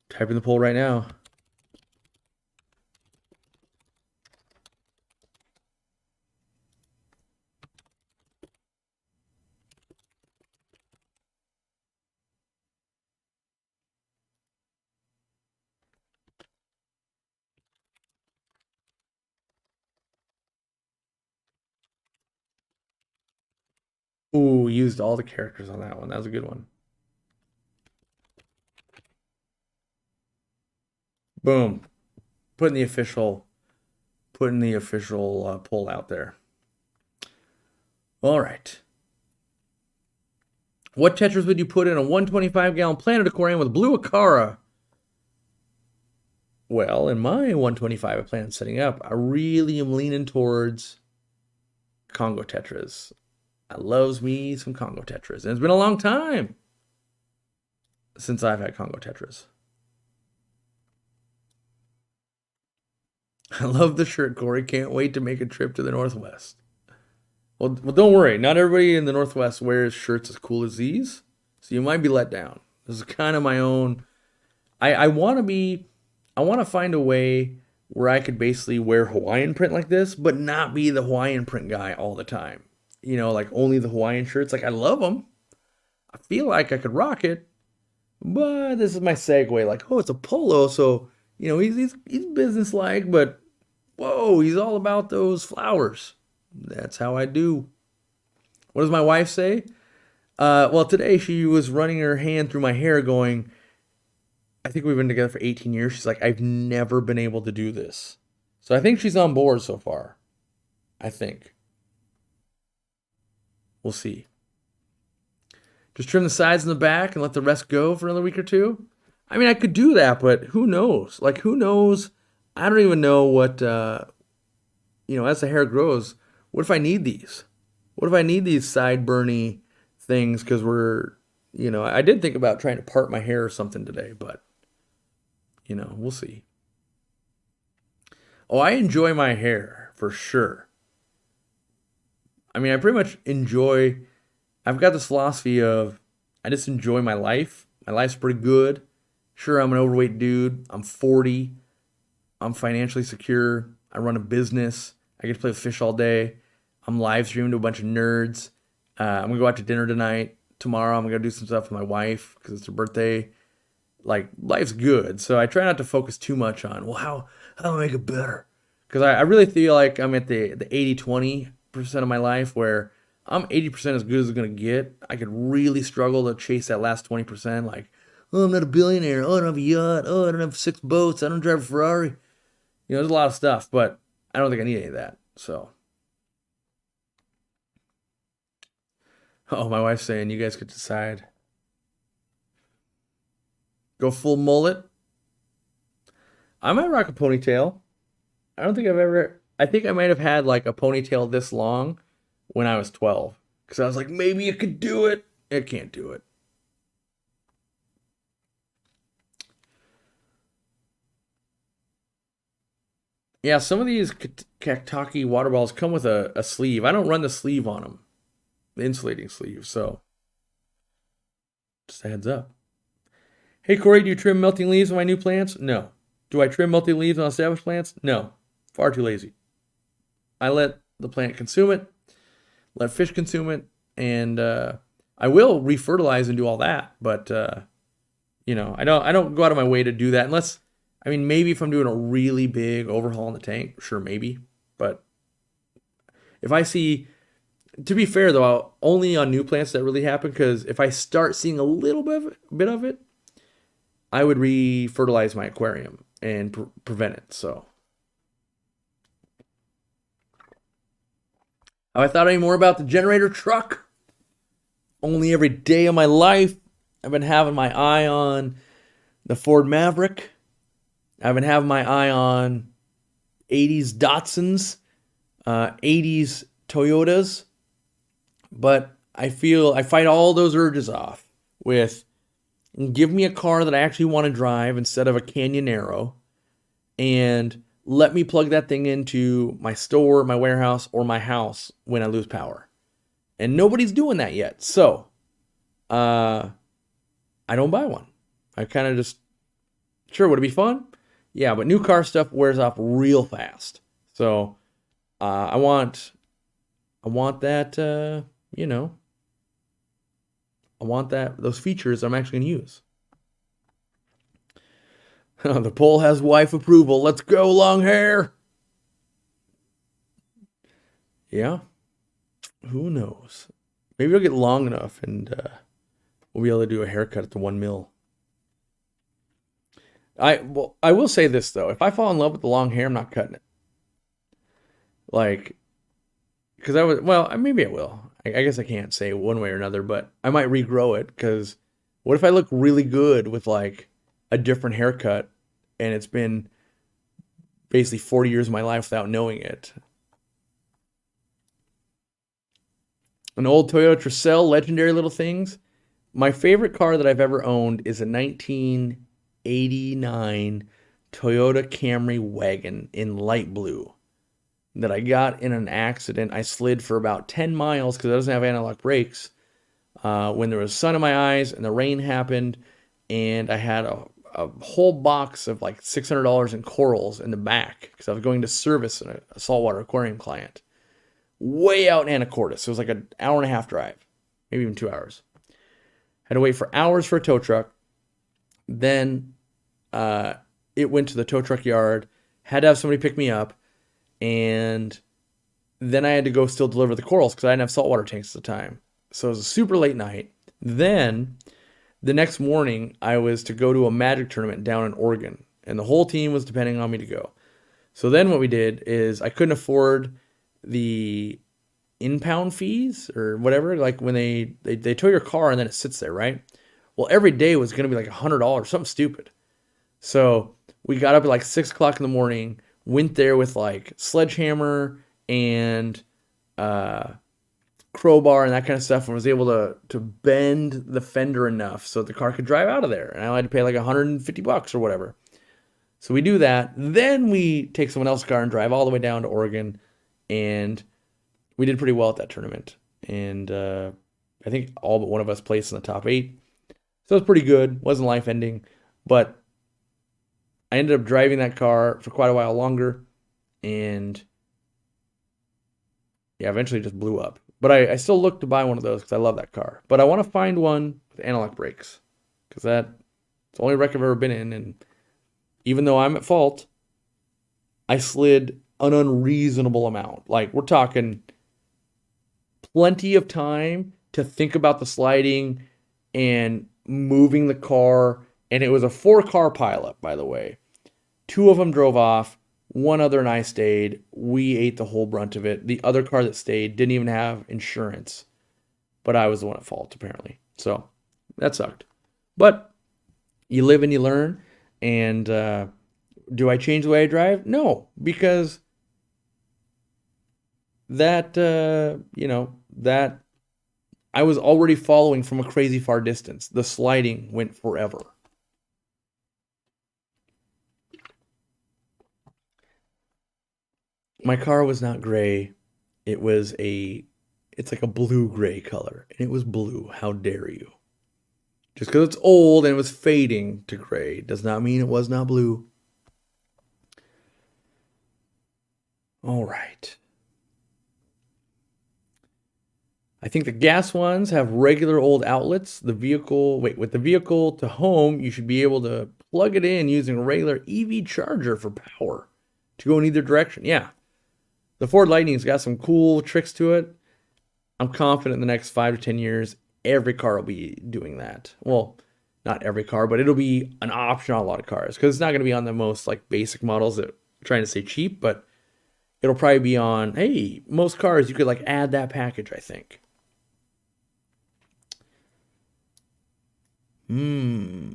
Typing the poll right now. Ooh, used all the characters on that one. That was a good one. Boom. Putting the official poll out there. All right. What tetras would you put in a 125-gallon Planet Aquarium with blue Acara? Well, in my 125 I plan on setting up, I really am leaning towards Congo tetras. I loves me some Congo tetras. And it's been a long time since I've had Congo tetras. I love the shirt, Corey. Can't wait to make a trip to the Northwest. Well, don't worry. Not everybody in the Northwest wears shirts as cool as these, so you might be let down. This is kind of my own. I want to be. I want to find a way where I could basically wear Hawaiian print like this, but not be the Hawaiian print guy all the time. Like only the Hawaiian shirts. Like I love them. I feel like I could rock it, but this is my segue. Like, oh, it's a polo, so he's business-like, but whoa, he's all about those flowers. That's how I do. What does my wife say? Well, today she was running her hand through my hair going, I think we've been together for 18 years. She's like, I've never been able to do this. So I think she's on board so far. I think. We'll see. Just trim the sides and the back and let the rest go for another week or two. I mean, I could do that, but who knows? Like, who knows? I don't even know what, as the hair grows, what if I need these? What if I need these sideburny things? Because I did think about trying to part my hair or something today, but, we'll see. Oh, I enjoy my hair for sure. I mean, I pretty much I've got this philosophy of I just enjoy my life. My life's pretty good. Sure, I'm an overweight dude. I'm 40. I'm financially secure. I run a business. I get to play with fish all day. I'm live streaming to a bunch of nerds. I'm going to go out to dinner tonight. Tomorrow, I'm going to go do some stuff with my wife because it's her birthday. Like, life's good. So I try not to focus too much on, well, how do I make it better? Because I really feel like I'm at the 80-20% of my life where I'm 80% as good as it's going to get. I could really struggle to chase that last 20%. Like, oh, I'm not a billionaire. Oh, I don't have a yacht. Oh, I don't have 6 boats. I don't drive a Ferrari. There's a lot of stuff, but I don't think I need any of that. So, oh, my wife's saying you guys could decide. Go full mullet. I might rock a ponytail. I think I might have had like a ponytail this long when I was 12. Because I was like, maybe it could do it. It can't do it. Yeah, some of these Kaktaki water balls come with a sleeve. I don't run the sleeve on them, the insulating sleeve. So, just a heads up. Hey, Corey, do you trim melting leaves on my new plants? No. Do I trim melting leaves on established plants? No. Far too lazy. I let the plant consume it, let fish consume it, and I will refertilize and do all that. But I don't go out of my way to do that unless. I mean, maybe if I'm doing a really big overhaul in the tank, sure, maybe. But if I see, to be fair though, only on new plants that really happen, because if I start seeing a little bit of it, I would refertilize my aquarium and prevent it. So, have I thought any more about the generator truck? Only every day of my life I've been having my eye on the Ford Maverick. I've been having my eye on 80s Datsuns, 80s Toyotas, but I feel I fight all those urges off with give me a car that I actually want to drive instead of a Canyon Arrow, and let me plug that thing into my store, my warehouse, or my house when I lose power. And nobody's doing that yet. So, I don't buy one. I kind of just, sure, would it be fun? Yeah, but new car stuff wears off real fast. So, I want that, I want those features I'm actually going to use. The poll has wife approval. Let's go, long hair. Yeah. Who knows? Maybe it'll get long enough and we'll be able to do a haircut at the 1 mil. I will say this though. If I fall in love with the long hair, I'm not cutting it. Like, because maybe I will. I guess I can't say one way or another, but I might regrow it because what if I look really good with like a different haircut and it's been basically 40 years of my life without knowing it? An old Toyota Tercel, legendary little things. My favorite car that I've ever owned is a 1989 Toyota Camry wagon in light blue that I got in an accident. I slid for about 10 miles because it doesn't have anti-lock brakes when there was sun in my eyes and the rain happened, and I had a whole box of like $600 in corals in the back because I was going to service a saltwater aquarium client way out in Anacortes. So it was like an hour and a half drive, maybe even 2 hours. Had to wait for hours for a tow truck. Then it went to the tow truck yard, had to have somebody pick me up, and then I had to go still deliver the corals because I didn't have saltwater tanks at the time. So it was a super late night. Then the next morning, I was to go to a magic tournament down in Oregon, and the whole team was depending on me to go. So then what we did is I couldn't afford the impound fees or whatever, like when they tow your car and then it sits there, right? Well, every day was going to be like $100, something stupid. So we got up at like 6 o'clock in the morning, went there with like sledgehammer and crowbar and that kind of stuff, and was able to bend the fender enough so the car could drive out of there. And I had to pay like $150 or whatever. So we do that. Then we take someone else's car and drive all the way down to Oregon, and we did pretty well at that tournament. And I think all but one of us placed in the top 8. So it was pretty good. Wasn't life-ending, but I ended up driving that car for quite a while longer, and yeah, eventually just blew up. But I still look to buy one of those because I love that car. But I want to find one with anti-lock brakes because that's the only wreck I've ever been in. And even though I'm at fault, I slid an unreasonable amount. Like, we're talking plenty of time to think about the sliding and moving the car. And it was a 4-car pileup, by the way. 2 of them drove off. 1 other and I stayed. We ate the whole brunt of it. The other car that stayed didn't even have insurance. But I was the one at fault, apparently. So, that sucked. But you live and you learn. And do I change the way I drive? No, because that I was already following from a crazy far distance. The sliding went forever. My car was not gray. It's like a blue-gray color. And it was blue. How dare you? Just because it's old and it was fading to gray does not mean it was not blue. All right. I think the gas ones have regular old outlets. With the vehicle to home, you should be able to plug it in using a regular EV charger for power to go in either direction. Yeah. The Ford Lightning's got some cool tricks to it. I'm confident in the next 5 to 10 years, every car will be doing that. Well, not every car, but it'll be an option on a lot of cars because it's not going to be on the most like basic models that are trying to say cheap, but it'll probably be on, hey, most cars you could like add that package, I think. Hmm.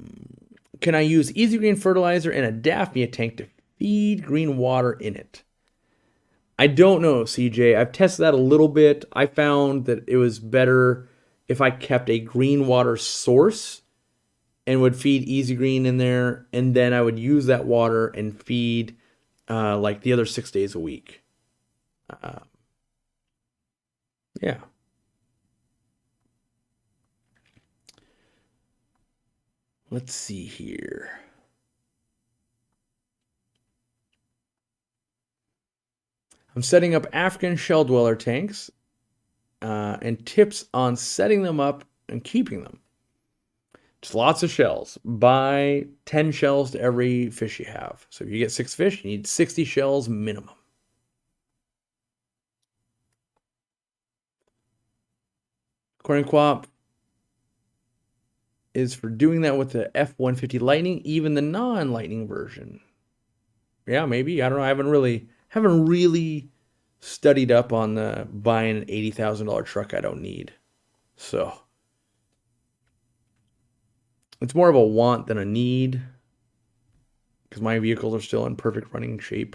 Can I use Easy Green fertilizer in a Daphnia tank to feed green water in it? I don't know, CJ. I've tested that a little bit. I found that it was better if I kept a green water source and would feed Easy Green in there, and then I would use that water and feed like the other 6 days a week. Uh, yeah. Let's see here. I'm setting up African shell dweller tanks and tips on setting them up and keeping them. Just lots of shells. Buy 10 shells to every fish you have. So if you get 6 fish, you need 60 shells minimum. Aquarium Coop is for doing that with the F-150 Lightning, even the non-Lightning version. Yeah, maybe. I don't know. I haven't really studied up on the buying an $80,000 truck I don't need. So it's more of a want than a need because my vehicles are still in perfect running shape.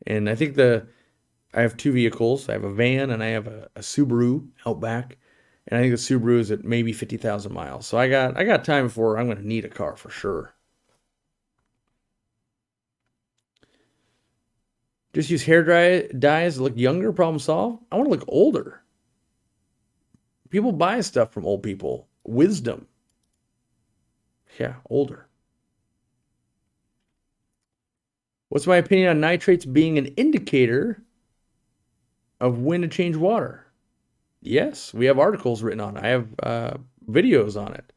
And I think I have 2 vehicles. I have a van and I have a Subaru Outback. And I think the Subaru is at maybe 50,000 miles. So I got time before I'm going to need a car for sure. Just use dyes to look younger, problem solved. I want to look older. People buy stuff from old people. Wisdom. Yeah, older. What's my opinion on nitrates being an indicator of when to change water? Yes, we have articles written on it. I have videos on it.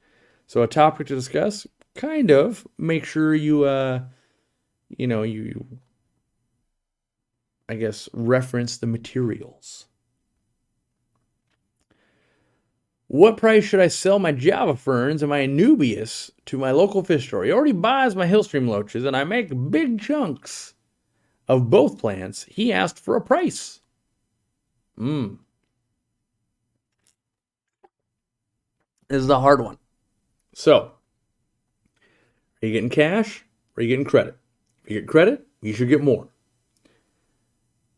So a topic to discuss, kind of. Make sure you, I guess, reference the materials. What price should I sell my Java ferns and my Anubias to my local fish store? He already buys my Hillstream loaches, and I make big chunks of both plants. He asked for a price. This is a hard one. So, are you getting cash or are you getting credit? If you get credit, you should get more.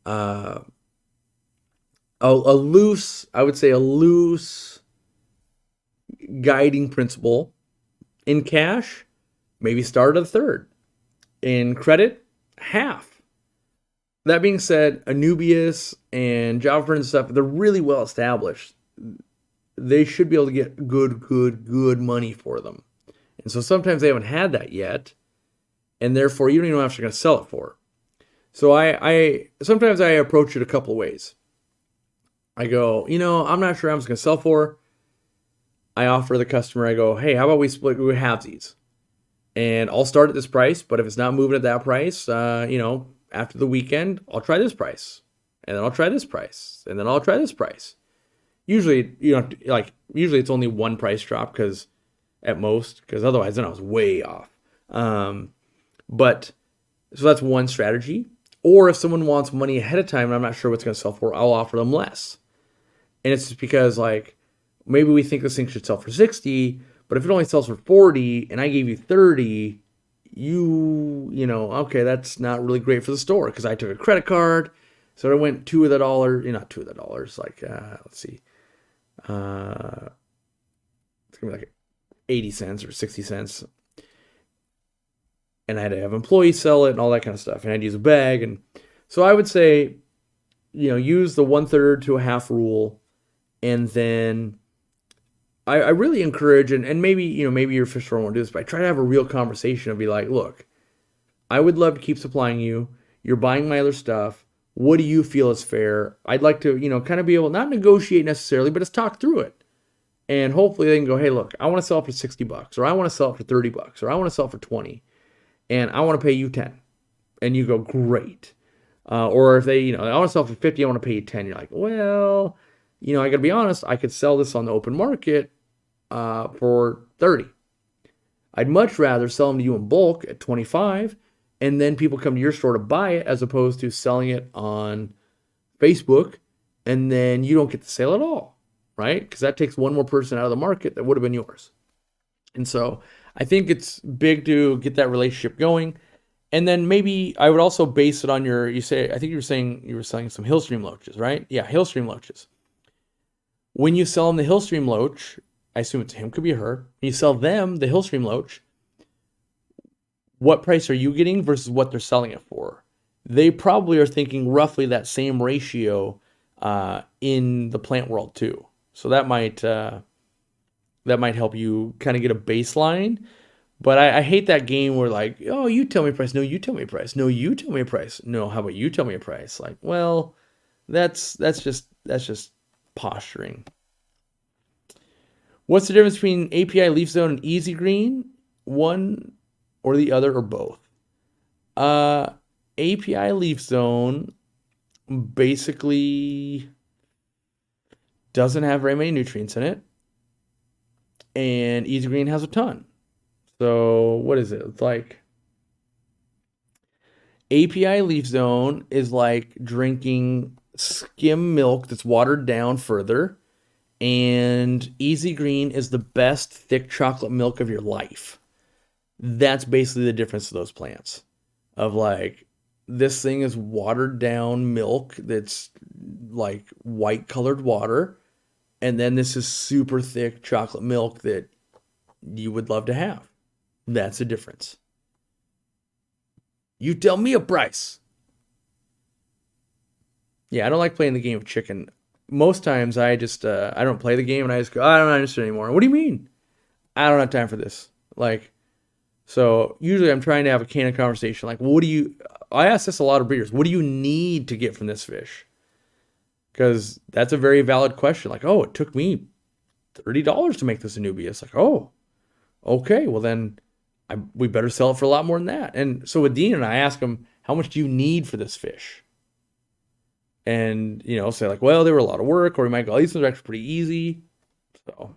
I would say a loose guiding principle. In cash, maybe start at a third. In credit, half. That being said, Anubias and Java ferns and stuff, they're really well established. They should be able to get good money for them. And so sometimes they haven't had that yet, and therefore you don't even know how much you're going to sell it for. So I sometimes I approach it a couple of ways. I go, I'm not sure how much it's going to sell for. I offer the customer, I go, hey, how about we split, we halvesies? And I'll start at this price, but if it's not moving at that price, after the weekend, I'll try this price. And then I'll try this price. And then I'll try this price. Usually, usually it's only one price drop because otherwise then I was way off. But so that's one strategy. Or if someone wants money ahead of time and I'm not sure what's going to sell for, I'll offer them less. And it's just because maybe we think this thing should sell for 60, but if it only sells for 40 and I gave you 30, okay, that's not really great for the store because I took a credit card. So I went $2 of the dollar, not $2 of the dollars, let's see. It's going to be like 80 cents or 60 cents. And I had to have employees sell it and all that kind of stuff. And I had to use a bag. And so I would say, use the 1/3 to a half rule. And then I really encourage, and maybe, maybe your fish store won't do this, but I try to have a real conversation and be like, look, I would love to keep supplying you. You're buying my other stuff. What do you feel is fair? I'd like to, kind of be able, not negotiate necessarily, but just talk through it. And hopefully they can go, hey, look, I want to sell it for $60, or I want to sell it for $30, or I want to sell it for 20, and I want to pay you 10. And you go, great. Or if they, I want to sell it for 50, I want to pay you 10. You're like, well, I got to be honest, I could sell this on the open market for 30. I'd much rather sell them to you in bulk at 25, and then people come to your store to buy it as opposed to selling it on Facebook, and then you don't get the sale at all, right? Because that takes one more person out of the market that would have been yours. And so I think it's big to get that relationship going. And then maybe I would also base it on I think you were saying you were selling some Hillstream loaches, right? Yeah, Hillstream loaches. When you sell them the Hillstream loach, I assume it's him, could be her. When you sell them the Hillstream loach, what price are you getting versus what they're selling it for? They probably are thinking roughly that same ratio in the plant world too. So that might help you kind of get a baseline. But I hate that game where like, oh, you tell me a price. No, you tell me a price. No, you tell me a price. No, how about you tell me a price? Like, well, that's just posturing. What's the difference between API Leaf Zone and Easy Green? One or the other or both? API Leaf Zone basically doesn't have very many nutrients in it, and Easy Green has a ton. So what is it? It's like API Leaf Zone is like drinking skim milk that's watered down further, and Easy Green is the best thick chocolate milk of your life. That's basically the difference of those plants. Of like, this thing is watered down milk that's like white colored water, and then this is super thick chocolate milk that you would love to have. That's the difference. You tell me a price. Yeah, I don't like playing the game of chicken. Most times I just I don't play the game and I just go, I don't understand anymore. What do you mean? I don't have time for this. Like, so usually I'm trying to have a candid conversation. Like, I ask this a lot of breeders. What do you need to get from this fish? Because that's a very valid question. Like, oh, it took me $30 to make this a newbie. It's like, oh, okay, well then we better sell it for a lot more than that. And so with Dean and I ask him, how much do you need for this fish? And, say like, well, they were a lot of work, or we might go, oh, these ones are actually pretty easy. So,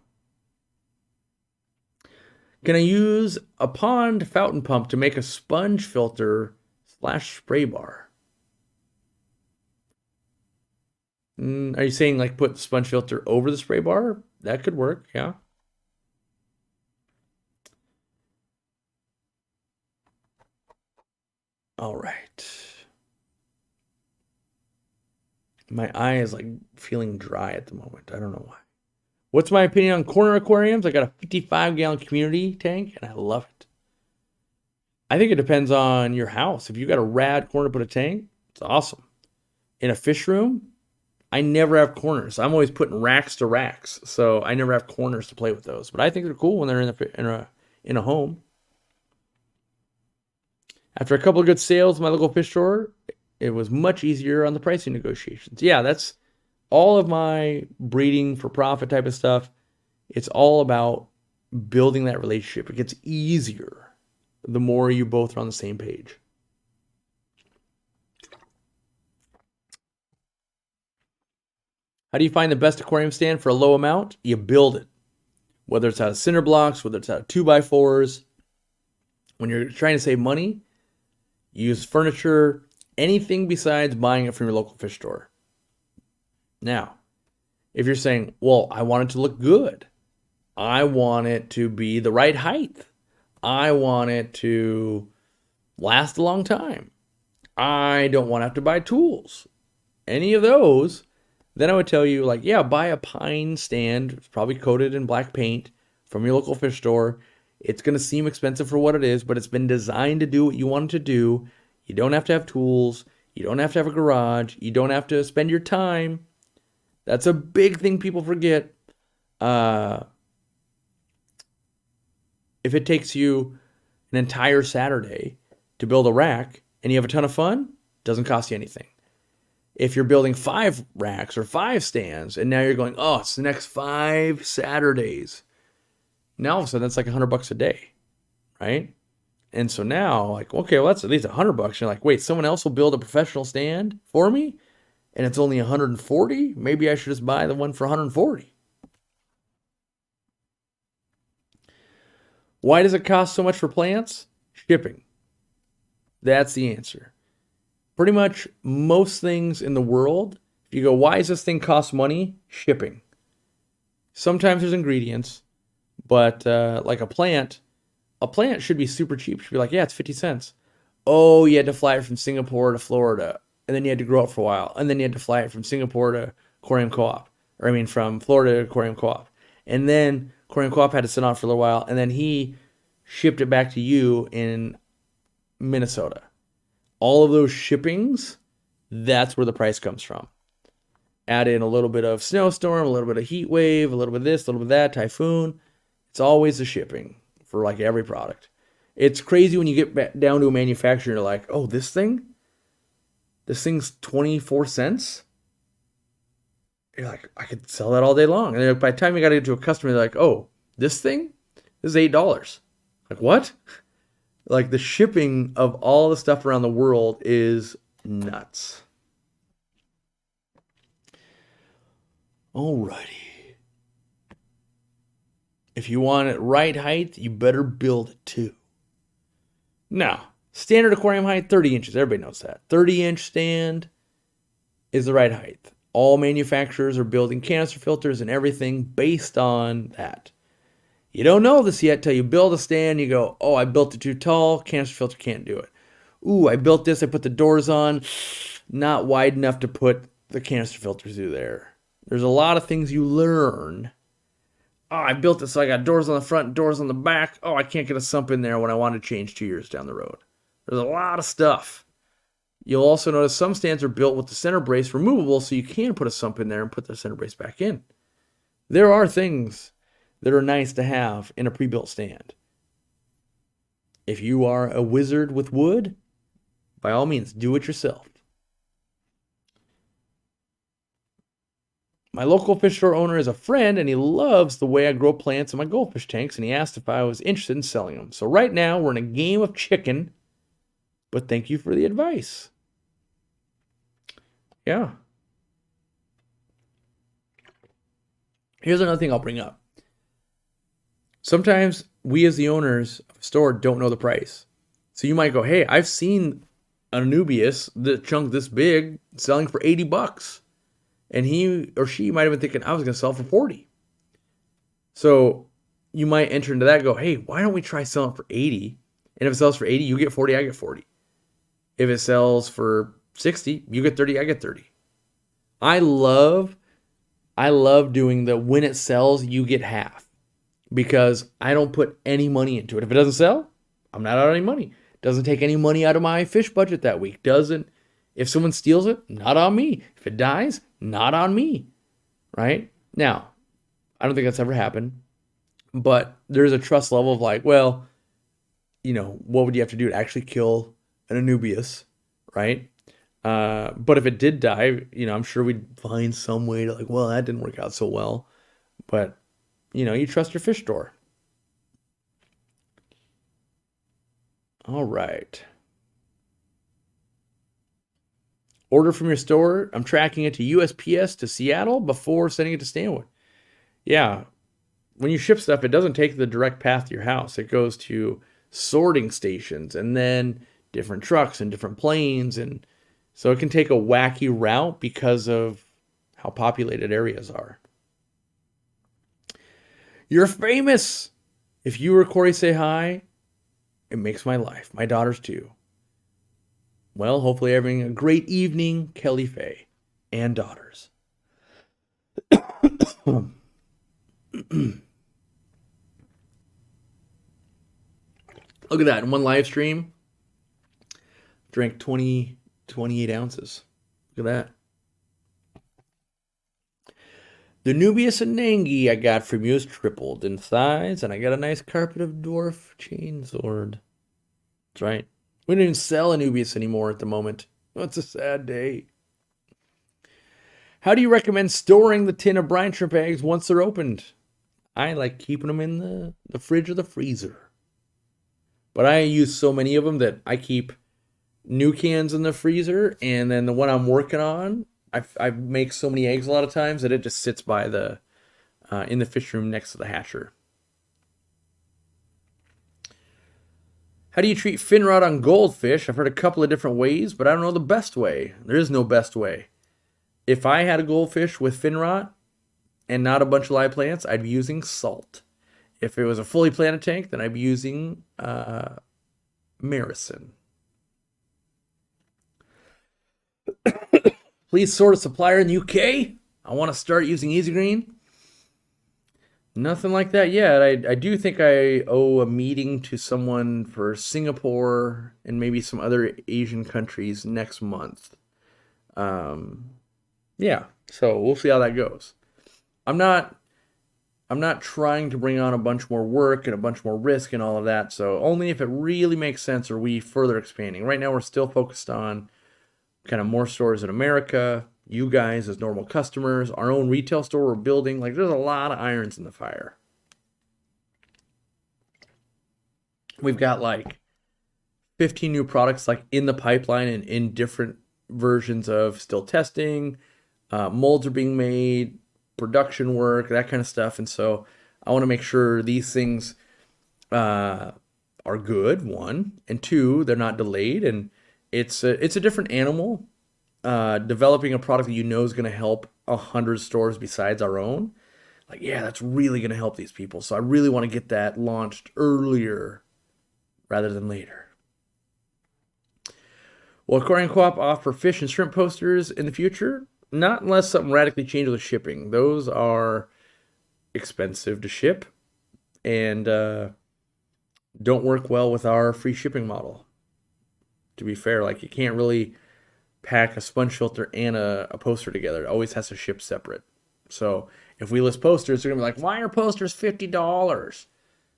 can I use a pond fountain pump to make a sponge filter / spray bar? Are you saying like put the sponge filter over the spray bar? That could work, yeah. All right. My eye is like feeling dry at the moment. I don't know why. What's my opinion on corner aquariums? I got a 55-gallon community tank and I love it. I think it depends on your house. If you got a rad corner to put a tank, it's awesome. In a fish room, I never have corners. I'm always putting racks to racks, so I never have corners to play with those. But I think they're cool when they're in a home. After a couple of good sales in my local fish store, it was much easier on the pricing negotiations. Yeah, that's all of my breeding for profit type of stuff. It's all about building that relationship. It gets easier the more you both are on the same page. How do you find the best aquarium stand for a low amount? You build it. Whether it's out of cinder blocks, whether it's out of 2x4s. When you're trying to save money, use furniture, anything besides buying it from your local fish store. Now, if you're saying, well, I want it to look good. I want it to be the right height. I want it to last a long time. I don't want to have to buy tools. Any of those, then I would tell you, like, yeah, buy a pine stand. It's probably coated in black paint from your local fish store. It's going to seem expensive for what it is, but it's been designed to do what you want it to do. You don't have to have tools. You don't have to have a garage. You don't have to spend your time. That's a big thing people forget. If it takes you an entire Saturday to build a rack and you have a ton of fun, it doesn't cost you anything. If you're building 5 racks or 5 stands and now you're going, oh, it's the next 5 Saturdays. Now all of a sudden that's like $100 a day, right? And so now, like, okay, well, that's at least $100. You're like, wait, someone else will build a professional stand for me, and it's only 140. Maybe I should just buy the one for 140. Why does it cost so much for plants? Shipping. That's the answer. Pretty much most things in the world, if you go, why does this thing cost money? Shipping. Sometimes there's ingredients, But like a plant should be super cheap. It should be like, yeah, it's 50 cents. Oh, you had to fly it from Singapore to Florida, and then you had to grow it for a while, and then you had to fly it from Singapore to Aquarium Coop, or I mean from Florida to Aquarium Coop, and then Aquarium Coop had to sit on it for a little while, and then he shipped it back to you in Minnesota. All of those shippings, that's where the price comes from. Add in a little bit of snowstorm, a little bit of heat wave, a little bit of this, a little bit of that, typhoon. It's always the shipping for like every product. It's crazy when you get back down to a manufacturer and you're like, oh, this thing's 24 cents? You're like, I could sell that all day long. And then by the time you got to get to a customer, they're like, oh, this is $8. Like, what? Like, the shipping of all the stuff around the world is nuts. Alrighty. If you want it right height, you better build it too. Now, standard aquarium height, 30 inches. Everybody knows that. 30-inch stand is the right height. All manufacturers are building canister filters and everything based on that. You don't know this yet till you build a stand. You go, oh, I built it too tall. Canister filter can't do it. Ooh, I built this. I put the doors on. Not wide enough to put the canister filters through there. There's a lot of things you learn. Oh, I built it so I got doors on the front, doors on the back. Oh, I can't get a sump in there when I want to change 2 years down the road. There's a lot of stuff. You'll also notice some stands are built with the center brace removable so you can put a sump in there and put the center brace back in. There are things that are nice to have in a pre-built stand. If you are a wizard with wood, by all means, do it yourself. My local fish store owner is a friend, and he loves the way I grow plants in my goldfish tanks, and he asked if I was interested in selling them. So right now, we're in a game of chicken, but thank you for the advice. Yeah. Here's another thing I'll bring up. Sometimes we as the owners of a store don't know the price. So you might go, hey, I've seen an Anubias, the chunk this big, selling for $80. And he or she might have been thinking, I was going to sell for 40. So you might enter into that and go, hey, why don't we try selling for 80? And if it sells for 80, you get 40, I get 40. If it sells for 60, you get 30, I get 30. I love doing the when it sells, you get half. Because I don't put any money into it. If it doesn't sell, I'm not out any money. Doesn't take any money out of my fish budget that week. If someone steals it, not on me. If it dies, not on me. Right? Now, I don't think that's ever happened. But there's a trust level of like, well, what would you have to do to actually kill an Anubias? Right? But if it did die, I'm sure we'd find some way to like, well, that didn't work out so well. But, you trust your fish store. All right. Order from your store. I'm tracking it to USPS to Seattle before sending it to Stanwood. Yeah. When you ship stuff, it doesn't take the direct path to your house. It goes to sorting stations and then different trucks and different planes. And so it can take a wacky route because of how populated areas are. You're famous. If you or Corey say hi, it makes my life. My daughters too. Well, hopefully you're having a great evening, Kelly Faye and daughters. Look at that. In one live stream, drank 28 ounces. Look at that. The Nubius Anangi I got from you is tripled in size, and I got a nice carpet of dwarf chainsword. That's right. We don't even sell Anubias anymore at the moment. Oh, it's a sad day. How do you recommend storing the tin of brine shrimp eggs once they're opened? I like keeping them in the fridge or the freezer. But I use so many of them that I keep new cans in the freezer, and then the one I'm working on, I make so many eggs a lot of times that it just sits by in the fish room next to the hatcher. How do you treat fin rot on goldfish? I've heard a couple of different ways, but I don't know the best way. There is no best way. If I had a goldfish with fin rot and not a bunch of live plants, I'd be using salt. If it was a fully planted tank, then I'd be using Marison. Please sort a supplier in the UK. I want to start using Easy Green. Nothing like that yet. I do think I owe a meeting to someone for Singapore and maybe some other Asian countries next month. Um, yeah, so we'll see how that goes. I'm not I'm not trying to bring on a bunch more work and a bunch more risk and all of that. So only if it really makes sense are we further expanding. Right now we're still focused on kind of more stores in America, you guys as normal customers, our own retail store we're building. Like there's a lot of irons in the fire. We've got like 15 new products like in the pipeline and in different versions of still testing. Molds are being made, production work, that kind of stuff. And so I want to make sure these things are good, one, and two, they're not delayed. And it's a different animal. Developing a product that you know is going to help 100 stores besides our own. Like, yeah, that's really going to help these people. So I really want to get that launched earlier rather than later. Will Aquarium Coop offer fish and shrimp posters in the future? Not unless something radically changes with shipping. Those are expensive to ship and don't work well with our free shipping model. To be fair, like you can't really pack a sponge filter and a poster together. It always has to ship separate. So if we list posters, they're gonna be like, why are posters $50?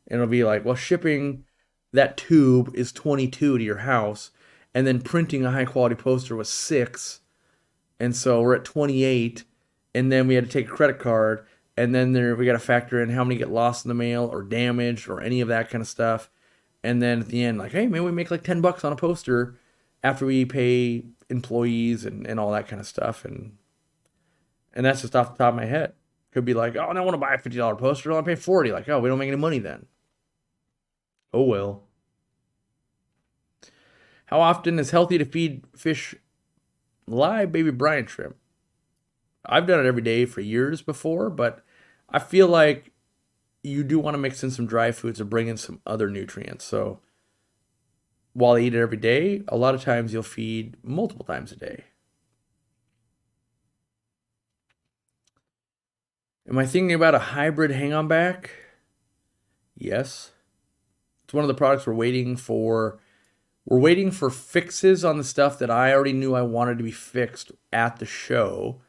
And it'll be like, well, shipping that tube is $22 to your house, and then printing a high quality poster was $6. And so we're at 28, and then we had to take a credit card, and then we got to factor in how many get lost in the mail or damaged or any of that kind of stuff. And then at the end, like, hey, maybe we make like $10 on a poster after we pay employees and all that kind of stuff. And that's just off the top of my head. Could be like, oh, I don't want to buy a $50 poster. I'll pay $40. Like, oh, we don't make any money then. Oh, well. How often is healthy to feed fish live baby brine shrimp? I've done it every day for years before, but I feel like you do want to mix in some dry foods or bring in some other nutrients. So while they eat it every day, a lot of times you'll feed multiple times a day. Am I thinking about a hybrid hang-on back? Yes. It's one of the products we're waiting for. We're waiting for fixes on the stuff that I already knew I wanted to be fixed at the show.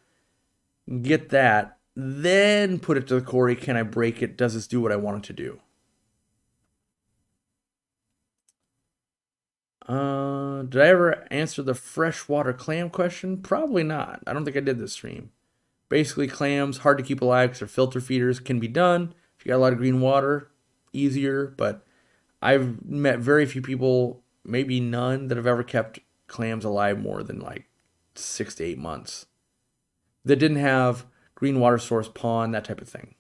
Get that. Then put it to the Corey. Can I break it? Does this do what I want it to do? Did I ever answer the freshwater clam question? Probably not. I don't think I did this stream. Basically, clams, hard to keep alive because they're filter feeders, can be done. If you got a lot of green water, easier. But I've met very few people, maybe none, that have ever kept clams alive more than like 6 to 8 months. That didn't have green water source, pond, that type of thing.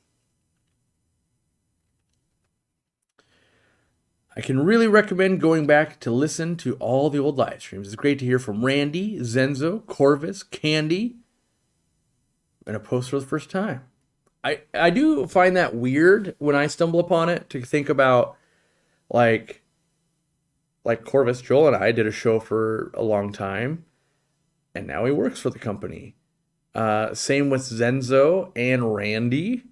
I can really recommend going back to listen to all the old live streams. It's great to hear from Randy, Zenzo, Corvus, Candy, and a post for the first time. I do find that weird when I stumble upon it to think about like Corvus, Joel and I did a show for a long time, and now he works for the company. Same with Zenzo and Randy,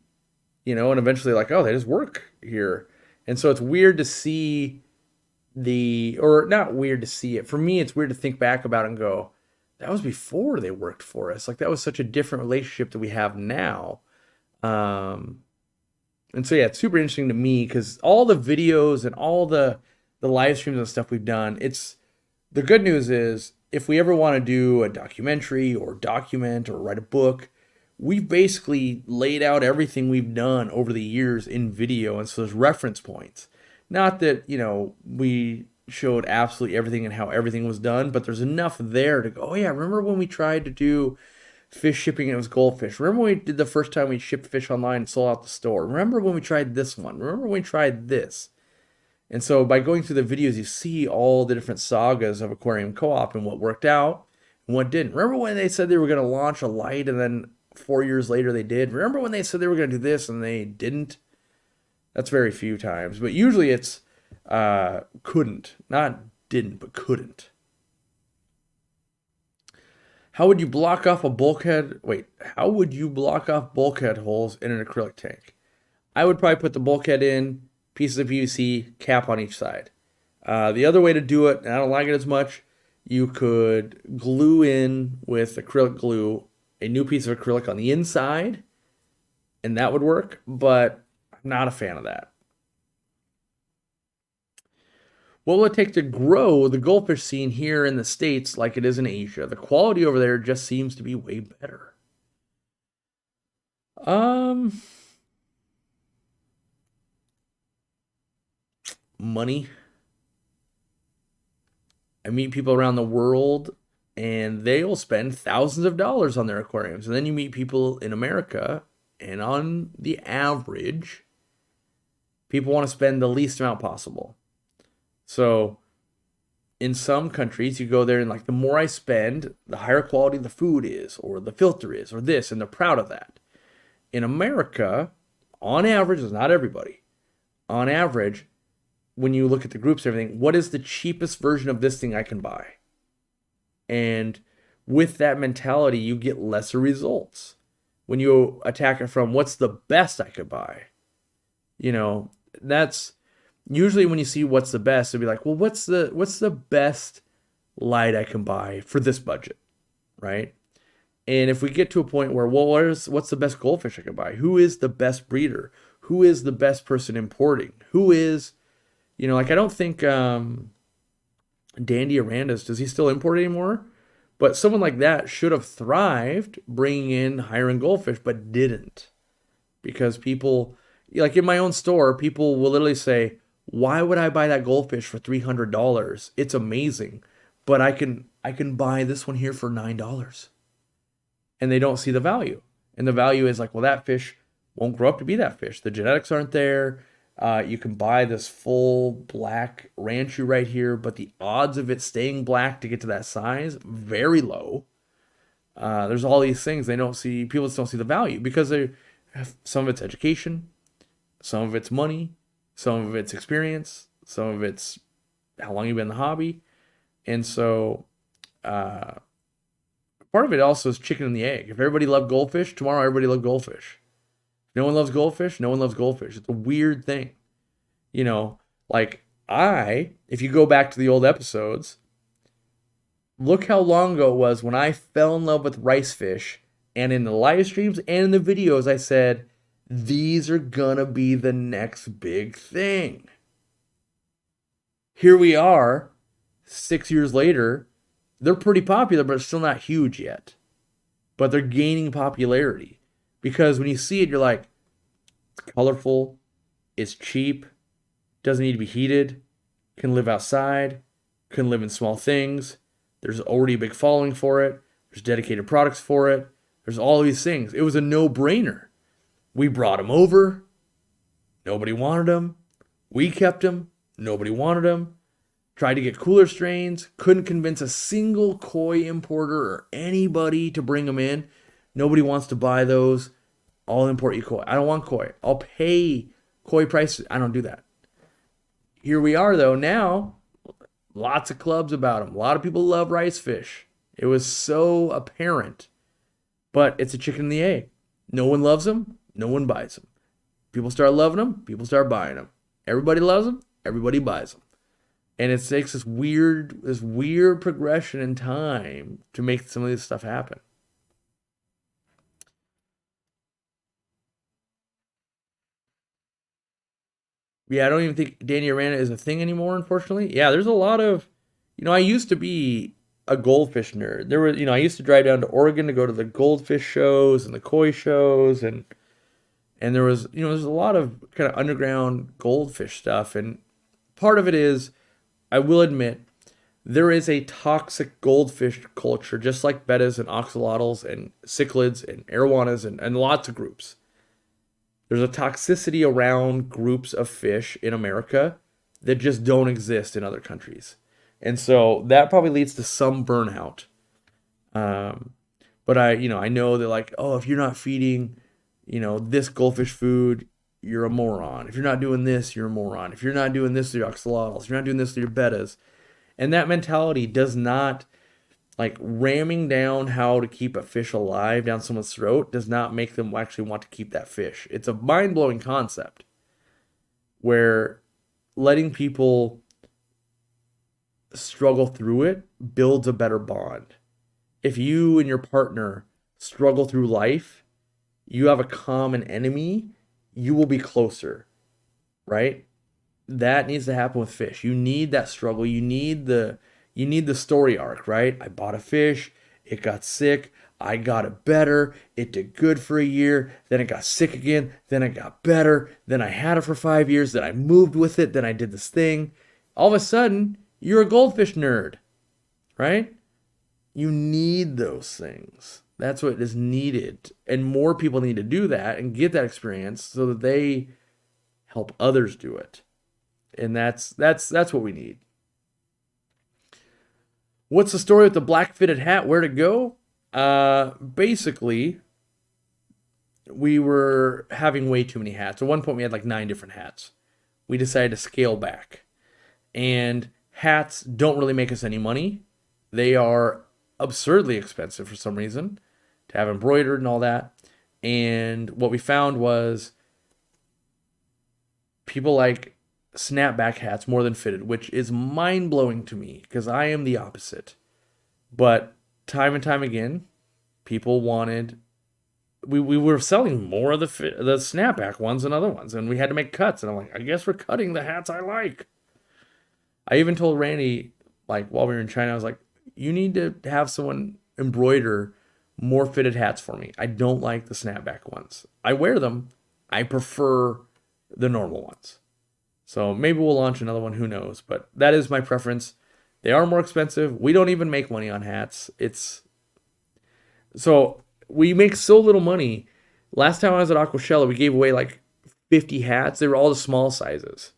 and eventually like, oh, they just work here. And so it's weird to see or not weird to see it. For me, it's weird to think back about it and go, that was before they worked for us. Like that was such a different relationship that we have now. And so, yeah, it's super interesting to me because all the videos and all the live streams and stuff we've done, the good news is if we ever want to do a documentary or document or write a book, we've basically laid out everything we've done over the years in video. And so there's reference points. Not that, we showed absolutely everything and how everything was done, but there's enough there to go, oh yeah, remember when we tried to do fish shipping and it was Goldfish? Remember when we did the first time we shipped fish online and sold out the store? Remember when we tried this one? Remember when we tried this? And so by going through the videos, you see all the different sagas of Aquarium Co-op and what worked out and what didn't. Remember when they said they were going to launch a light and then 4 years later they did? Remember when they said they were going to do this and they didn't? That's very few times, but usually it's couldn't, not didn't, but couldn't. How would you block off a bulkhead? Wait, how would you block off bulkhead holes in an acrylic tank? I would probably put the bulkhead in, pieces of PVC, cap on each side. The other way to do it, and I don't like it as much, you could glue in with acrylic glue a new piece of acrylic on the inside, and that would work, but I'm not a fan of that. What will it take to grow the goldfish scene here in the States like it is in Asia? The quality over there just seems to be way better. Money. I meet people around the world and they will spend thousands of dollars on their aquariums. And then you meet people in America, and on the average, people want to spend the least amount possible. So in some countries, you go there and like, the more I spend, the higher quality the food is, or the filter is, or this, and they're proud of that. In America, on average, it's not everybody, on average, when you look at the groups and everything, what is the cheapest version of this thing I can buy? And with that mentality, you get lesser results. When you attack it from what's the best I could buy, that's usually when you see what's the best, it'll be like, well, what's the best light I can buy for this budget, right? And if we get to a point where, well, what's the best goldfish I can buy? Who is the best breeder? Who is the best person importing? Who is, I don't think Dandy Arandas, does he still import anymore? But someone like that should have thrived bringing in higher end goldfish, but didn't. Because people, like in my own store, people will literally say, why would I buy that goldfish for $300? It's amazing, but I can buy this one here for $9. And they don't see the value. And the value is like, well, that fish won't grow up to be that fish. The genetics aren't there. You can buy this full black ranchu right here, but the odds of it staying black to get to that size, very low. There's all these things people just don't see the value because some of it's education, some of it's money, some of it's experience, some of it's how long you've been in the hobby. And so part of it also is chicken and the egg. If everybody loved goldfish, tomorrow everybody loved goldfish. No one loves goldfish. No one loves goldfish. It's a weird thing. If you go back to the old episodes, look how long ago it was when I fell in love with rice fish. And in the live streams and in the videos, I said, these are gonna be the next big thing. Here we are, 6 years later. They're pretty popular, but still not huge yet. But they're gaining popularity. Because when you see it, you're like, it's colorful, it's cheap, doesn't need to be heated, can live outside, can live in small things. There's already a big following for it. There's dedicated products for it. There's all these things. It was a no-brainer. We brought them over. Nobody wanted them. We kept them. Nobody wanted them. Tried to get cooler strains. Couldn't convince a single koi importer or anybody to bring them in. Nobody wants to buy those. I'll import you koi. I don't want koi. I'll pay koi prices. I don't do that. Here we are, though. Now, lots of clubs about them. A lot of people love rice fish. It was so apparent. But it's a chicken and the egg. No one loves them. No one buys them. People start loving them. People start buying them. Everybody loves them. Everybody buys them. And it takes this weird progression in time to make some of this stuff happen. Yeah, I don't even think Danny Arana is a thing anymore, unfortunately. Yeah, there's a lot of, I used to be a goldfish nerd. I used to drive down to Oregon to go to the goldfish shows and the koi shows, and there was, there's a lot of kind of underground goldfish stuff. And part of it is, I will admit, there is a toxic goldfish culture, just like bettas and oxalotls and cichlids and arowanas and lots of groups. There's a toxicity around groups of fish in America that just don't exist in other countries. And so that probably leads to some burnout. But I know that if you're not feeding, this goldfish food, you're a moron. If you're not doing this, you're a moron. If you're not doing this to your axolotls, if you're not doing this to your bettas. And that mentality does not, like, ramming down how to keep a fish alive down someone's throat does not make them actually want to keep that fish. It's a mind-blowing concept where letting people struggle through it builds a better bond. If you and your partner struggle through life, you have a common enemy, you will be closer, right? That needs to happen with fish. You need that struggle. You need the story arc, right? I bought a fish, it got sick, I got it better, it did good for a year, then it got sick again, then it got better, then I had it for 5 years, then I moved with it, then I did this thing. All of a sudden, you're a goldfish nerd, right? You need those things. That's what is needed. And more people need to do that and get that experience so that they help others do it. And that's what we need. What's the story with the black fitted hat? Where'd it go? Basically, we were having way too many hats. At one point, we had like 9 different hats. We decided to scale back. And hats don't really make us any money. They are absurdly expensive for some reason to have embroidered and all that. And what we found was people like snapback hats more than fitted, which is mind-blowing to me because I am the opposite. But time and time again, people wanted... We were selling more of the snapback ones than other ones, and we had to make cuts. And I'm like, I guess we're cutting the hats I like. I even told Randy, like, while we were in China, I was like, you need to have someone embroider more fitted hats for me. I don't like the snapback ones. I wear them. I prefer the normal ones. So maybe we'll launch another one, who knows. But that is my preference. They are more expensive. We don't even make money on hats. So we make so little money. Last time I was at Aquashella, we gave away like 50 hats. They were all the small sizes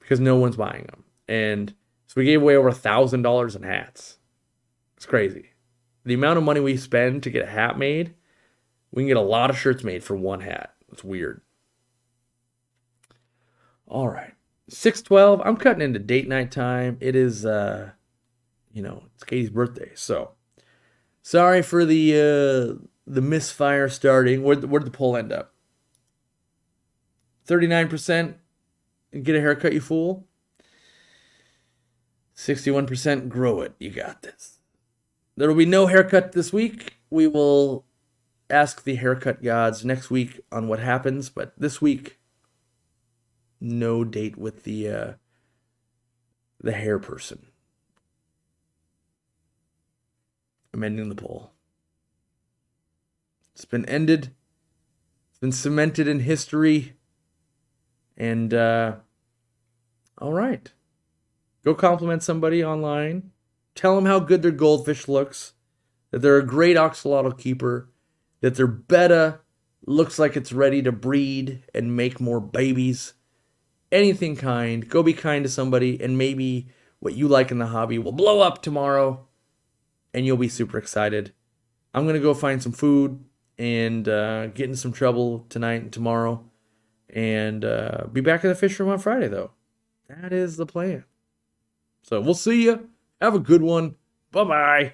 because no one's buying them. And so we gave away over $1,000 in hats. It's crazy. The amount of money we spend to get a hat made, we can get a lot of shirts made for one hat. It's weird. All right. 6/12. I'm cutting into date night time. It is, it's Katie's birthday. So sorry for the misfire starting. Where'd the poll end up? 39%. Get a haircut, you fool. 61% grow it. You got this. There will be no haircut this week. We will ask the haircut gods next week on what happens. But this week, no date with the hair person. I'm ending the poll. It's been ended. It's been cemented in history. And, all right. Go compliment somebody online. Tell them how good their goldfish looks. That they're a great axolotl keeper. That their betta looks like it's ready to breed and make more babies. Anything kind. Go be kind to somebody, and maybe what you like in the hobby will blow up tomorrow, and you'll be super excited. I'm going to go find some food and get in some trouble tonight and tomorrow, and be back in the fish room on Friday, though. That is the plan. So we'll see you. Have a good one. Bye-bye.